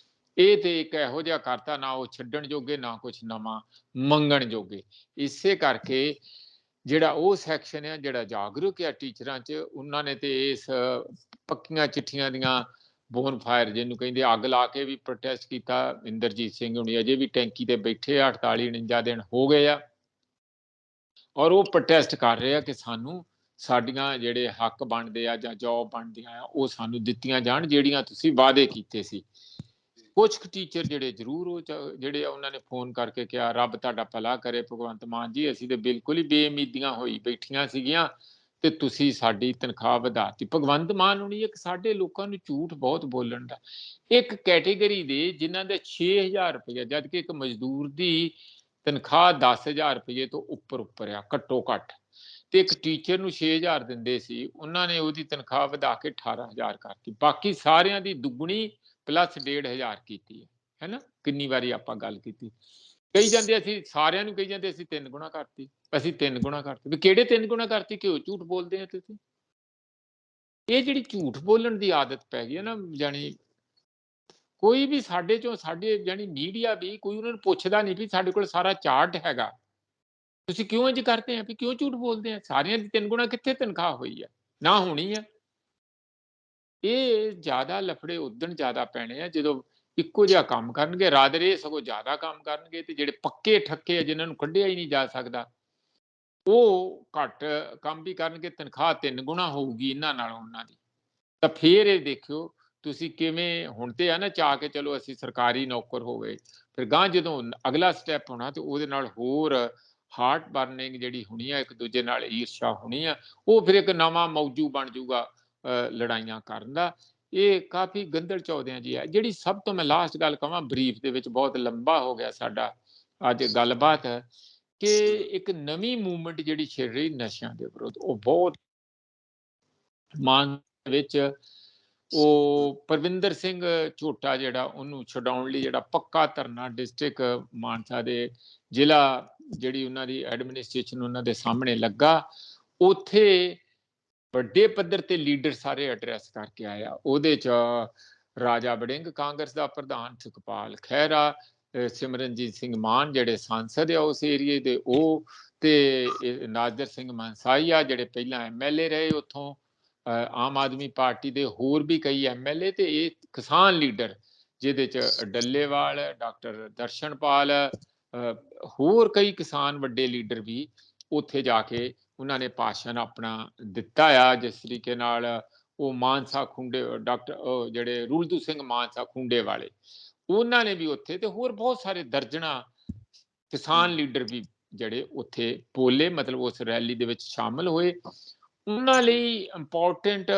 ਇਹ ਤੇ ਇੱਕ ਇਹੋ ਜਿਹਾ ਕਰਤਾ, ਨਾ ਉਹ ਛੱਡਣ ਜੋਗੇ ਨਾ ਕੁਛ ਨਵਾਂ ਮੰਗਣ ਜੋਗੇ। ਇਸੇ ਕਰਕੇ ਜਿਹੜਾ ਉਹ ਸੈਕਸ਼ਨ ਹੈ ਜਿਹੜਾ ਜਾਗਰੂਕ ਹੈ ਟੀਚਰਾਂ 'ਚ, ਉਹਨਾਂ ਨੇ ਤੇ ਇਸ ਪੱਕੀਆਂ ਚਿੱਠੀਆਂ ਦੀਆਂ ਬੋਨਫਾਇਰ ਜਿਹਨੂੰ ਕਹਿੰਦੇ ਅੱਗ ਲਾ ਕੇ ਵੀ ਪ੍ਰੋਟੈਸਟ ਕੀਤਾ। ਇੰਦਰਜੀਤ ਸਿੰਘ ਹੁਣੀ ਅਜੇ ਵੀ ਟੈਂਕੀ ਤੇ ਬੈਠੇ ਆ, 48-49 ਦਿਨ ਹੋ ਗਏ ਆ, ਔਰ ਉਹ ਪ੍ਰੋਟੈਸਟ ਕਰ ਰਹੇ ਆ ਕਿ ਸਾਨੂੰ ਸਾਡੀਆਂ ਜਿਹੜੇ ਹੱਕ ਬਣਦੇ ਆ ਜਾਂ ਜੌਬ ਬਣਦੀਆਂ ਆ ਉਹ ਸਾਨੂੰ ਦਿੱਤੀਆਂ ਜਾਣ, ਜਿਹੜੀਆਂ ਤੁਸੀਂ ਵਾਅਦੇ ਕੀਤੇ ਸੀ। ਕੁਝ ਟੀਚਰ ਜਿਹੜੇ ਜ਼ਰੂਰ ਉਹ ਜਿਹੜੇ ਆ ਉਹਨਾਂ ਨੇ ਫੋਨ ਕਰਕੇ ਕਿਹਾ ਰੱਬ ਤੁਹਾਡਾ ਭਲਾ ਕਰੇ ਭਗਵੰਤ ਮਾਨ ਜੀ, ਅਸੀਂ ਤੇ ਬਿਲਕੁਲ ਹੀ ਬੇਉਮੀਦੀਆਂ ਹੋਈ ਬੈਠੀਆਂ ਸੀਗੀਆਂ ਤੇ ਤੁਸੀਂ ਸਾਡੀ ਤਨਖਾਹ ਵਧਾਤੀ। ਭਗਵੰਤ ਮਾਨ ਹੁਣੀ ਇੱਕ ਸਾਡੇ ਲੋਕਾਂ ਨੂੰ ਝੂਠ ਬਹੁਤ ਬੋਲਣ ਦਾ, ਇੱਕ ਕੈਟੇਗਰੀ ਦੇ ਜਿਨ੍ਹਾਂ ਦੇ 6000 ਰੁਪਏ, ਜਦ ਕਿ ਇੱਕ ਮਜ਼ਦੂਰ ਦੀ ਤਨਖਾਹ 10000 ਰੁਪਏ ਤੋਂ ਉੱਪਰ ਆ ਘੱਟੋ ਘੱਟ, ਤੇ ਇੱਕ ਟੀਚਰ ਨੂੰ 6000 ਦਿੰਦੇ ਸੀ, ਉਹਨਾਂ ਨੇ ਉਹਦੀ ਤਨਖਾਹ ਵਧਾ ਕੇ 18000 ਕਰਤੀ। ਬਾਕੀ ਸਾਰਿਆਂ ਦੀ ਦੁੱਗਣੀ ਪਲੱਸ 1500 ਕੀਤੀ ਹੈ ਨਾ। ਕਿੰਨੀ ਵਾਰੀ ਆਪਾਂ ਗੱਲ ਕੀਤੀ, ਕਹੀ ਜਾਂਦੇ ਅਸੀਂ ਸਾਰਿਆਂ ਨੂੰ ਕਹੀ ਜਾਂਦੇ ਅਸੀਂ 3 ਗੁਣਾ ਕਰਤੀ, ਅਸੀਂ 3 ਗੁਣਾ ਕਰਤੀ। ਵੀ ਕਿਹੜੇ 3 ਗੁਣਾ ਕਰਤੀ? ਕਿਉਂ ਝੂਠ ਬੋਲਦੇ ਆ ਤੁਸੀਂ? ਇਹ ਜਿਹੜੀ ਝੂਠ ਬੋਲਣ ਦੀ ਆਦਤ ਪੈ ਗਈ ਹੈ ਨਾ, ਜਾਣੀ ਕੋਈ ਵੀ ਸਾਡੇ ਚੋਂ, ਸਾਡੇ ਜਾਣੀ ਮੀਡੀਆ ਵੀ ਕੋਈ ਉਹਨਾਂ ਨੂੰ ਪੁੱਛਦਾ ਨਹੀਂ ਵੀ ਸਾਡੇ ਕੋਲ ਸਾਰਾ ਚਾਰਟ ਹੈਗਾ, ਤੁਸੀਂ ਕਿਉਂ ਇੰਜ ਕਰਦੇ ਆ, ਵੀ ਕਿਉਂ ਝੂਠ ਬੋਲਦੇ ਆ? ਸਾਰਿਆਂ ਦੀ 3 ਗੁਣਾ ਕਿੱਥੇ ਤਨਖਾਹ ਹੋਈ ਆ, ਨਾ ਹੋਣੀ ਆ। ਇਹ ਜ਼ਿਆਦਾ ਲਫੜੇ ਉਦਣ ਜ਼ਿਆਦਾ ਪੈਣੇ ਆ ਜਦੋਂ ਇੱਕੋ ਜਿਹਾ ਕੰਮ ਕਰਨਗੇ, ਰਾਦਰੇ ਸਗੋਂ ਜ਼ਿਆਦਾ ਕੰਮ ਕਰਨਗੇ, ਤੇ ਜਿਹੜੇ ਪੱਕੇ ਠੱਕੇ ਆ ਜਿਨ੍ਹਾਂ ਨੂੰ ਕੱਢਿਆ ਹੀ ਨਹੀਂ ਜਾ ਸਕਦਾ ਉਹ ਘੱਟ ਕੰਮ ਵੀ ਕਰਨਗੇ, ਤਨਖਾਹ 3 ਗੁਣਾ ਹੋਊਗੀ ਇਹਨਾਂ ਨਾਲੋਂ ਉਹਨਾਂ ਦੀ। ਤਾਂ ਫੇਰ ਇਹ ਦੇਖਿਓ ਤੁਸੀਂ ਕਿਵੇਂ, ਹੁਣ ਤੇ ਆ ਨਾ ਚਾਹ ਕੇ ਚਲੋ ਅਸੀਂ ਸਰਕਾਰੀ ਨੌਕਰ ਹੋ ਗਏ, ਫਿਰ ਗਾਂ ਜਦੋਂ ਅਗਲਾ ਸਟੈਪ ਹੋਣਾ ਤੇ ਉਹਦੇ ਨਾਲ ਹੋਰ ਹਾਰਟ ਬਰਨਿੰਗ ਜਿਹੜੀ ਹੋਣੀ ਆ, ਇੱਕ ਦੂਜੇ ਨਾਲ ਈਰਸ਼ਾ ਹੋਣੀ ਆ, ਉਹ ਫਿਰ ਇੱਕ ਨਵਾਂ ਮੌਜੂ ਬਣ ਜਾਊਗਾ ਲੜਾਈਆਂ ਕਰਨ ਦਾ। ਇਹ ਕਾਫੀ ਗੰਦਲ ਚੌਦਿਆਂ ਜੀ ਹੈ। ਜਿਹੜੀ ਸਭ ਤੋਂ ਮੈਂ ਲਾਸਟ ਗੱਲ ਕਹਾਂ, ਬਰੀਫ ਦੇ ਵਿੱਚ ਬਹੁਤ ਲੰਬਾ ਹੋ ਗਿਆ ਸਾਡਾ ਅੱਜ ਗੱਲਬਾਤ, ਕਿ ਇੱਕ ਨਵੀਂ ਮੂਵਮੈਂਟ ਜਿਹੜੀ ਛਿੜ ਰਹੀ ਨਸ਼ਿਆਂ ਦੇ ਵਿਰੁੱਧ, ਉਹ ਬਹੁਤ ਮਾਨ ਵਿੱਚ ਉਹ ਪਰਵਿੰਦਰ ਸਿੰਘ ਝੋਟਾ ਜਿਹੜਾ, ਉਹਨੂੰ ਛਡਾਉਣ ਲਈ ਜਿਹੜਾ ਪੱਕਾ ਧਰਨਾ ਡਿਸਟ੍ਰਿਕਟ ਮਾਨਸਾ ਦੇ ਜ਼ਿਲ੍ਹਾ ਜਿਹੜੀ ਉਹਨਾਂ ਦੀ ਐਡਮਿਨਿਸਟ੍ਰੇਸ਼ਨ ਉਹਨਾਂ ਦੇ ਸਾਹਮਣੇ ਲੱਗਾ, ਉੱਥੇ ਵੱਡੇ ਪੱਧਰ ਤੇ ਲੀਡਰ ਸਾਰੇ ਐਡਰੈਸ ਕਰਕੇ ਆਇਆ। ਉਹਦੇ ਚ ਰਾਜਾ ਵੜਿੰਗ ਕਾਂਗਰਸ ਦਾ ਪ੍ਰਧਾਨ, ਸੁਖਪਾਲ ਖਹਿਰਾ, ਸਿਮਰਨਜੀਤ ਸਿੰਘ ਮਾਨ ਜਿਹੜੇ ਸਾਂਸਦ ਆ ਉਸ ਏਰੀਏ ਦੇ, ਉਹ ਤੇ ਨਾਜ਼ਰ ਸਿੰਘ ਮਨਸਾਈਆ ਜਿਹੜੇ ਪਹਿਲਾਂ ਐਮਐਲਏ ਰਹੇ ਉੱਥੋਂ ਆਮ ਆਦਮੀ ਪਾਰਟੀ ਦੇ, ਹੋਰ ਵੀ ਕਈ ਐਮਐਲਏ, ਤੇ ਇਹ ਕਿਸਾਨ ਲੀਡਰ ਜਿਹਦੇ ਚ ਡੱਲੇਵਾਲ, ਡਾਕਟਰ ਦਰਸ਼ਨਪਾਲ, ਹੋਰ ਕਈ ਕਿਸਾਨ ਵੱਡੇ ਲੀਡਰ ਵੀ ਉੱਥੇ ਜਾ ਕੇ ਉਹਨਾਂ ਨੇ ਭਾਸ਼ਣ ਆਪਣਾ ਦਿੱਤਾ ਆ। ਜਿਸ ਤਰੀਕੇ ਨਾਲ ਉਹ ਮਾਨਸਾ ਖੁੰਡੇ ਡਾਕਟਰ ਜਿਹੜੇ ਰੂਲਦੂ ਸਿੰਘ ਮਾਨਸਾ ਖੁੰਡੇ ਵਾਲੇ, ਉਹਨਾਂ ਨੇ ਵੀ ਉੱਥੇ, ਤੇ ਹੋਰ ਬਹੁਤ ਸਾਰੇ ਦਰਜਣਾ ਕਿਸਾਨ ਲੀਡਰ ਵੀ ਜਿਹੜੇ ਉੱਥੇ ਬੋਲੇ, ਮਤਲਬ ਉਸ ਰੈਲੀ ਦੇ ਵਿੱਚ ਸ਼ਾਮਲ ਹੋਏ। ਉਹਨਾਂ ਲਈ ਇੰਪੋਰਟੈਂਟ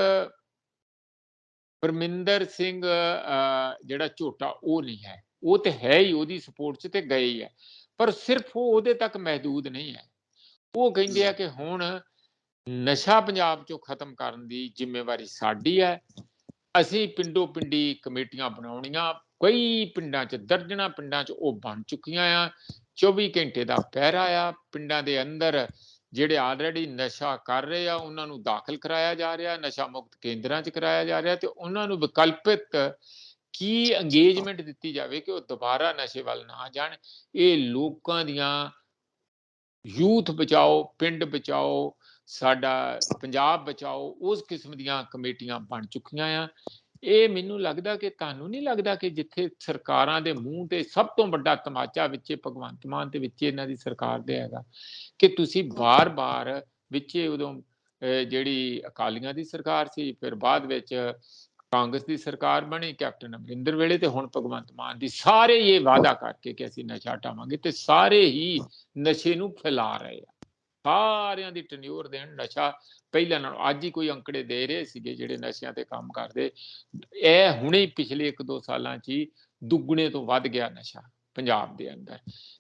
ਪਰਮਿੰਦਰ ਸਿੰਘ ਜਿਹੜਾ ਝੋਟਾ ਉਹ ਨਹੀਂ ਹੈ, ਉਹ ਤੇ ਹੈ ਹੀ, ਉਹਦੀ ਸਪੋਰਟ 'ਚ ਤੇ ਗਏ ਹੀ ਹੈ, ਪਰ ਸਿਰਫ ਉਹ ਉਹਦੇ ਤੱਕ ਮਹਿਦੂਦ ਨਹੀਂ ਹੈ। ਉਹ ਕਹਿੰਦੇ ਆ ਕਿ ਹੁਣ ਨਸ਼ਾ ਪੰਜਾਬ 'ਚੋਂ ਖਤਮ ਕਰਨ ਦੀ ਜ਼ਿੰਮੇਵਾਰੀ ਸਾਡੀ ਹੈ। ਅਸੀਂ ਪਿੰਡੋ ਪਿੰਡੀ ਕਮੇਟੀਆਂ ਬਣਾਉਣੀਆਂ, ਕਈ ਪਿੰਡਾਂ 'ਚ, ਦਰਜਨਾਂ ਪਿੰਡਾਂ 'ਚ ਉਹ ਬਣ ਚੁੱਕੀਆਂ ਆ। 24 ਘੰਟੇ ਦਾ ਪਹਿਰਾ ਆ। ਪਿੰਡਾਂ ਦੇ ਅੰਦਰ ਜਿਹੜੇ ਆਲਰੇਡੀ ਨਸ਼ਾ ਕਰ ਰਹੇ ਆ ਉਹਨਾਂ ਨੂੰ ਦਾਖਲ ਕਰਾਇਆ ਜਾ ਰਿਹਾ, ਨਸ਼ਾ ਮੁਕਤ ਕੇਂਦਰਾਂ 'ਚ ਕਰਾਇਆ ਜਾ ਰਿਹਾ, ਤੇ ਉਹਨਾਂ ਨੂੰ ਵਿਕਲਪਿਤ ਕੀ ਅੰਗੇਜਮੈਂਟ ਦਿੱਤੀ ਜਾਵੇ ਕਿ ਉਹ ਦੁਬਾਰਾ ਨਸ਼ੇ ਵੱਲ ਨਾ ਜਾਣ। ਇਹ ਲੋਕਾਂ ਦੀਆਂ ਯੂਥ ਬਚਾਓ, ਪਿੰਡ ਬਚਾਓ, ਸਾਡਾ ਪੰਜਾਬ ਬਚਾਓ, ਉਸ ਕਿਸਮ ਦੀਆਂ ਕਮੇਟੀਆਂ ਬਣ ਚੁੱਕੀਆਂ ਆ। ਇਹ ਮੈਨੂੰ ਲੱਗਦਾ ਕਿ ਤੁਹਾਨੂੰ ਨਹੀਂ ਲੱਗਦਾ ਕਿ ਜਿੱਥੇ ਸਰਕਾਰਾਂ ਦੇ ਮੂੰਹ ਤੇ ਸਭ ਤੋਂ ਵੱਡਾ ਤਮਾਚਾ ਵਿੱਚੇ ਭਗਵੰਤ ਮਾਨ ਤੇ ਵਿੱਚੇ ਇਹਨਾਂ ਦੀ ਸਰਕਾਰ ਦੇ ਹੈਗਾ, ਕਿ ਤੁਸੀਂ ਬਾਰ-ਬਾਰ ਵਿੱਚੇ ਉਦੋਂ ਜਿਹੜੀ ਅਕਾਲੀਆਂ ਦੀ ਸਰਕਾਰ ਸੀ, ਫਿਰ ਬਾਅਦ ਵਿੱਚ ਕਾਂਗਰਸ ਦੀ ਸਰਕਾਰ ਬਣੀ ਕੈਪਟਨ ਅਮਰਿੰਦਰ ਵੇਲੇ, ਤੇ ਹੁਣ ਭਗਵੰਤ ਮਾਨ ਦੀ, ਸਾਰੇ ਇਹ ਵਾਅਦਾ ਕਰਕੇ ਕਿ ਅਸੀਂ ਨਸ਼ਾ ਹਟਾਵਾਂਗੇ, ਤੇ ਸਾਰੇ ਹੀ ਨਸ਼ੇ ਨੂੰ ਫੈਲਾ ਰਹੇ ਆ। ਸਾਰਿਆਂ ਦੀ ਟੈਨਿਓਰ ਦੇਣ ਨਸ਼ਾ ਪਹਿਲਾਂ ਨਾਲੋਂ, ਅੱਜ ਹੀ ਕੋਈ ਅੰਕੜੇ ਦੇ ਰਹੇ ਸੀਗੇ ਜਿਹੜੇ ਨਸ਼ਿਆਂ ਤੇ ਕੰਮ ਕਰਦੇ, ਇਹ ਹੁਣੇ ਪਿਛਲੇ 1-2 ਸਾਲਾਂ 'ਚ ਹੀ ਦੁੱਗਣੇ ਤੋਂ ਵੱਧ ਗਿਆ ਨਸ਼ਾ ਪੰਜਾਬ ਦੇ ਅੰਦਰ।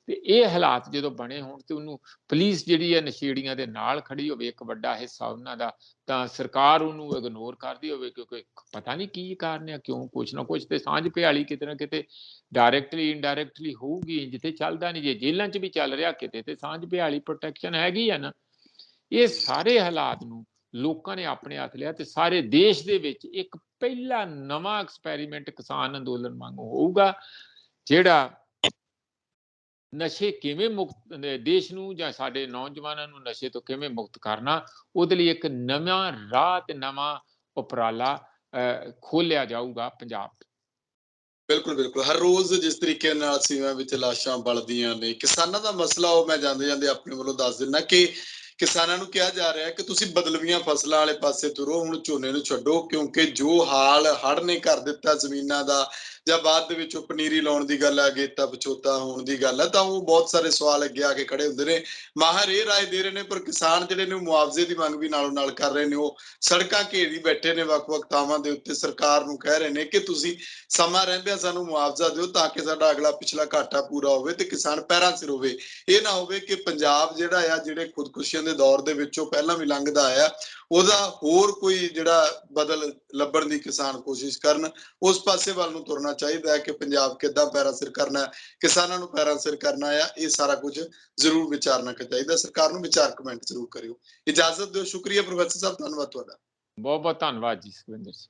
ਤੇ ਇਹ ਹਾਲਾਤ ਜਦੋਂ ਬਣੇ ਹੋਣ ਤੇ ਉਹਨੂੰ ਪੁਲਿਸ ਜਿਹੜੀ ਹੈ ਨਸ਼ੇੜੀਆਂ ਦੇ ਨਾਲ ਖੜੀ ਹੋਵੇ, ਇੱਕ ਵੱਡਾ ਹਿੱਸਾ ਉਹਨਾਂ ਦਾ, ਤਾਂ ਸਰਕਾਰ ਉਹਨੂੰ ਇਗਨੋਰ ਕਰਦੀ ਹੋਵੇ, ਕਿਉਂਕਿ ਪਤਾ ਨਹੀਂ ਕੀ ਕਾਰਨ ਆ, ਕਿਉਂ ਕੁਛ ਨਾ ਕੁਛ ਤੇ ਸਾਂਝ ਭਿਆਲੀ ਕਿਤੇ ਨਾ ਕਿਤੇ ਡਾਇਰੈਕਟਲੀ ਇਨਡਾਇਰੈਕਟਲੀ ਹੋਊਗੀ, ਜਿੱਥੇ ਚੱਲਦਾ ਨਹੀਂ, ਜੇ ਜੇਲ੍ਹਾਂ 'ਚ ਵੀ ਚੱਲ ਰਿਹਾ ਕਿਤੇ ਤੇ ਸਾਂਝ ਭਿਆਲੀ ਪ੍ਰੋਟੈਕਸ਼ਨ ਹੈਗੀ ਆ ਨਾ। ਇਹ ਸਾਰੇ ਹਾਲਾਤ ਨੂੰ ਲੋਕਾਂ ਨੇ ਆਪਣੇ ਹੱਥ ਲਿਆ, ਤੇ ਸਾਰੇ ਦੇਸ਼ ਦੇ ਵਿੱਚ ਇੱਕ ਪਹਿਲਾ ਨਵਾਂ ਐਕਸਪੈਰੀਮੈਂਟ ਕਿਸਾਨ ਅੰਦੋਲਨ ਵਾਂਗੂ ਹੋਊਗਾ, ਜਿਹੜਾ ਨਸ਼ੇ ਕਿਵੇਂ ਮੁਕਤ ਦੇਸ਼ ਨੂੰ ਜਾਂ ਸਾਡੇ ਨੌਜਵਾਨਾਂ ਨੂੰ ਨਸ਼ੇ ਤੋਂ ਕਿਵੇਂ ਮੁਕਤ ਕਰਨਾ, ਉਹਦੇ ਲਈ ਇੱਕ ਨਵਾਂ ਰਾਹ ਤੇ ਨਵਾਂ ਉਪਰਾਲਾ ਖੋਲਿਆ ਜਾਊਗਾ ਪੰਜਾਬ। ਬਿਲਕੁਲ ਬਿਲਕੁਲ। ਹਰ ਰੋਜ਼ ਜਿਸ ਤਰੀਕੇ ਨਾਲ ਸੀਮਾ ਵਿੱਚ ਲਾਸ਼ਾਂ ਬਲਦੀਆਂ ਨੇ, ਕਿਸਾਨਾਂ ਦਾ ਮਸਲਾ ਉਹ ਮੈਂ ਜਾਂਦੇ ਜਾਂਦੇ ਆਪਣੇ ਵੱਲੋਂ ਦੱਸ ਦਿੰਦਾ ਕਿ ਕਿਸਾਨਾਂ ਨੂੰ ਕਿਹਾ ਜਾ ਰਿਹਾ ਹੈ ਕਿ ਤੁਸੀਂ ਬਦਲਵੀਆਂ ਫਸਲਾਂ ਵਾਲੇ ਪਾਸੇ ਤੁਰੋ, ਹੁਣ ਝੋਨੇ ਨੂੰ ਛੱਡੋ, ਕਿਉਂਕਿ ਜੋ ਹਾਲ ਹੜ੍ਹ ਨੇ ਕਰ ਦਿੱਤਾ ਜ਼ਮੀਨਾਂ ਦਾ, ਜਾਂ ਬਾਅਦ ਦੇ ਵਿੱਚ ਉਹ ਪਨੀਰੀ ਲਾਉਣ ਦੀ ਗੱਲ ਆ, ਗੇਤਾ ਪਛੋਤਾ ਹੋਣ ਦੀ ਗੱਲ ਆ, ਤਾਂ ਉਹ ਬਹੁਤ ਸਾਰੇ ਸਵਾਲ ਅੱਗੇ ਆ ਕੇ ਖੜੇ ਹੁੰਦੇ ਨੇ। ਮਾਹਰ ਇਹ ਰਾਏ ਦੇ ਰਹੇ ਨੇ, ਪਰ ਕਿਸਾਨ ਜਿਹੜੇ ਨੇ ਉਹ ਮੁਆਵਜ਼ੇ ਦੀ ਮੰਗ ਵੀ ਨਾਲੋਂ ਨਾਲ ਕਰ ਰਹੇ ਨੇ। ਉਹ ਸੜਕਾਂ ਘੇਰੀ ਬੈਠੇ ਨੇ ਵੱਖ-ਵੱਖ ਥਾਵਾਂ ਦੇ ਉੱਤੇ, ਸਰਕਾਰ ਨੂੰ ਕਹਿ ਰਹੇ ਨੇ ਕਿ ਤੁਸੀਂ ਸਮਾਂ ਰਹਿੰਦਿਆਂ ਸਾਨੂੰ ਮੁਆਵਜ਼ਾ ਦਿਓ ਤਾਂ ਕਿ ਸਾਡਾ ਅਗਲਾ ਪਿਛਲਾ ਘਾਟਾ ਪੂਰਾ ਹੋਵੇ ਤੇ ਕਿਸਾਨ ਪੈਰਾਂ ਸਿਰ ਹੋਵੇ। ਇਹ ਨਾ ਹੋਵੇ ਕਿ ਪੰਜਾਬ ਜਿਹੜਾ ਆ, ਜਿਹੜੇ ਖੁਦਕੁਸ਼ੀਆਂ ਦੇ ਦੌਰ ਦੇ ਵਿੱਚੋਂ ਪਹਿਲਾਂ ਵੀ ਲੰਘਦਾ ਆਇਆ, ਉਹਦਾ ਹੋਰ ਕੋਈ ਜਿਹੜਾ ਬਦਲ ਲੱਭਣ ਦੀ ਕਿਸਾਨ ਕੋਸ਼ਿਸ਼ ਕਰਨ। ਉਸ ਪਾਸੇ ਵੱਲ ਨੂੰ ਤੁਰਨਾ ਚਾਹੀਦਾ ਹੈ ਕਿ ਪੰਜਾਬ ਕਿੱਦਾਂ ਪੈਰਾਂ ਸਿਰ ਕਰਨਾ, ਕਿਸਾਨਾਂ ਨੂੰ ਪੈਰਾਂ ਸਿਰ ਕਰਨਾ ਆ। ਇਹ ਸਾਰਾ ਕੁਝ ਜ਼ਰੂਰ ਵਿਚਾਰਨਾ ਚਾਹੀਦਾ ਸਰਕਾਰ ਨੂੰ। ਵਿਚਾਰ ਕਮੈਂਟ ਜ਼ਰੂਰ ਕਰਿਓ। ਇਜਾਜ਼ਤ ਦਿਓ। ਸ਼ੁਕਰੀਆ ਪ੍ਰੋਫੈਸਰ ਸਾਹਿਬ, ਧੰਨਵਾਦ ਤੁਹਾਡਾ। ਬਹੁਤ ਬਹੁਤ ਧੰਨਵਾਦ ਜੀ ਸੁਖਵਿੰਦਰ ਜੀ।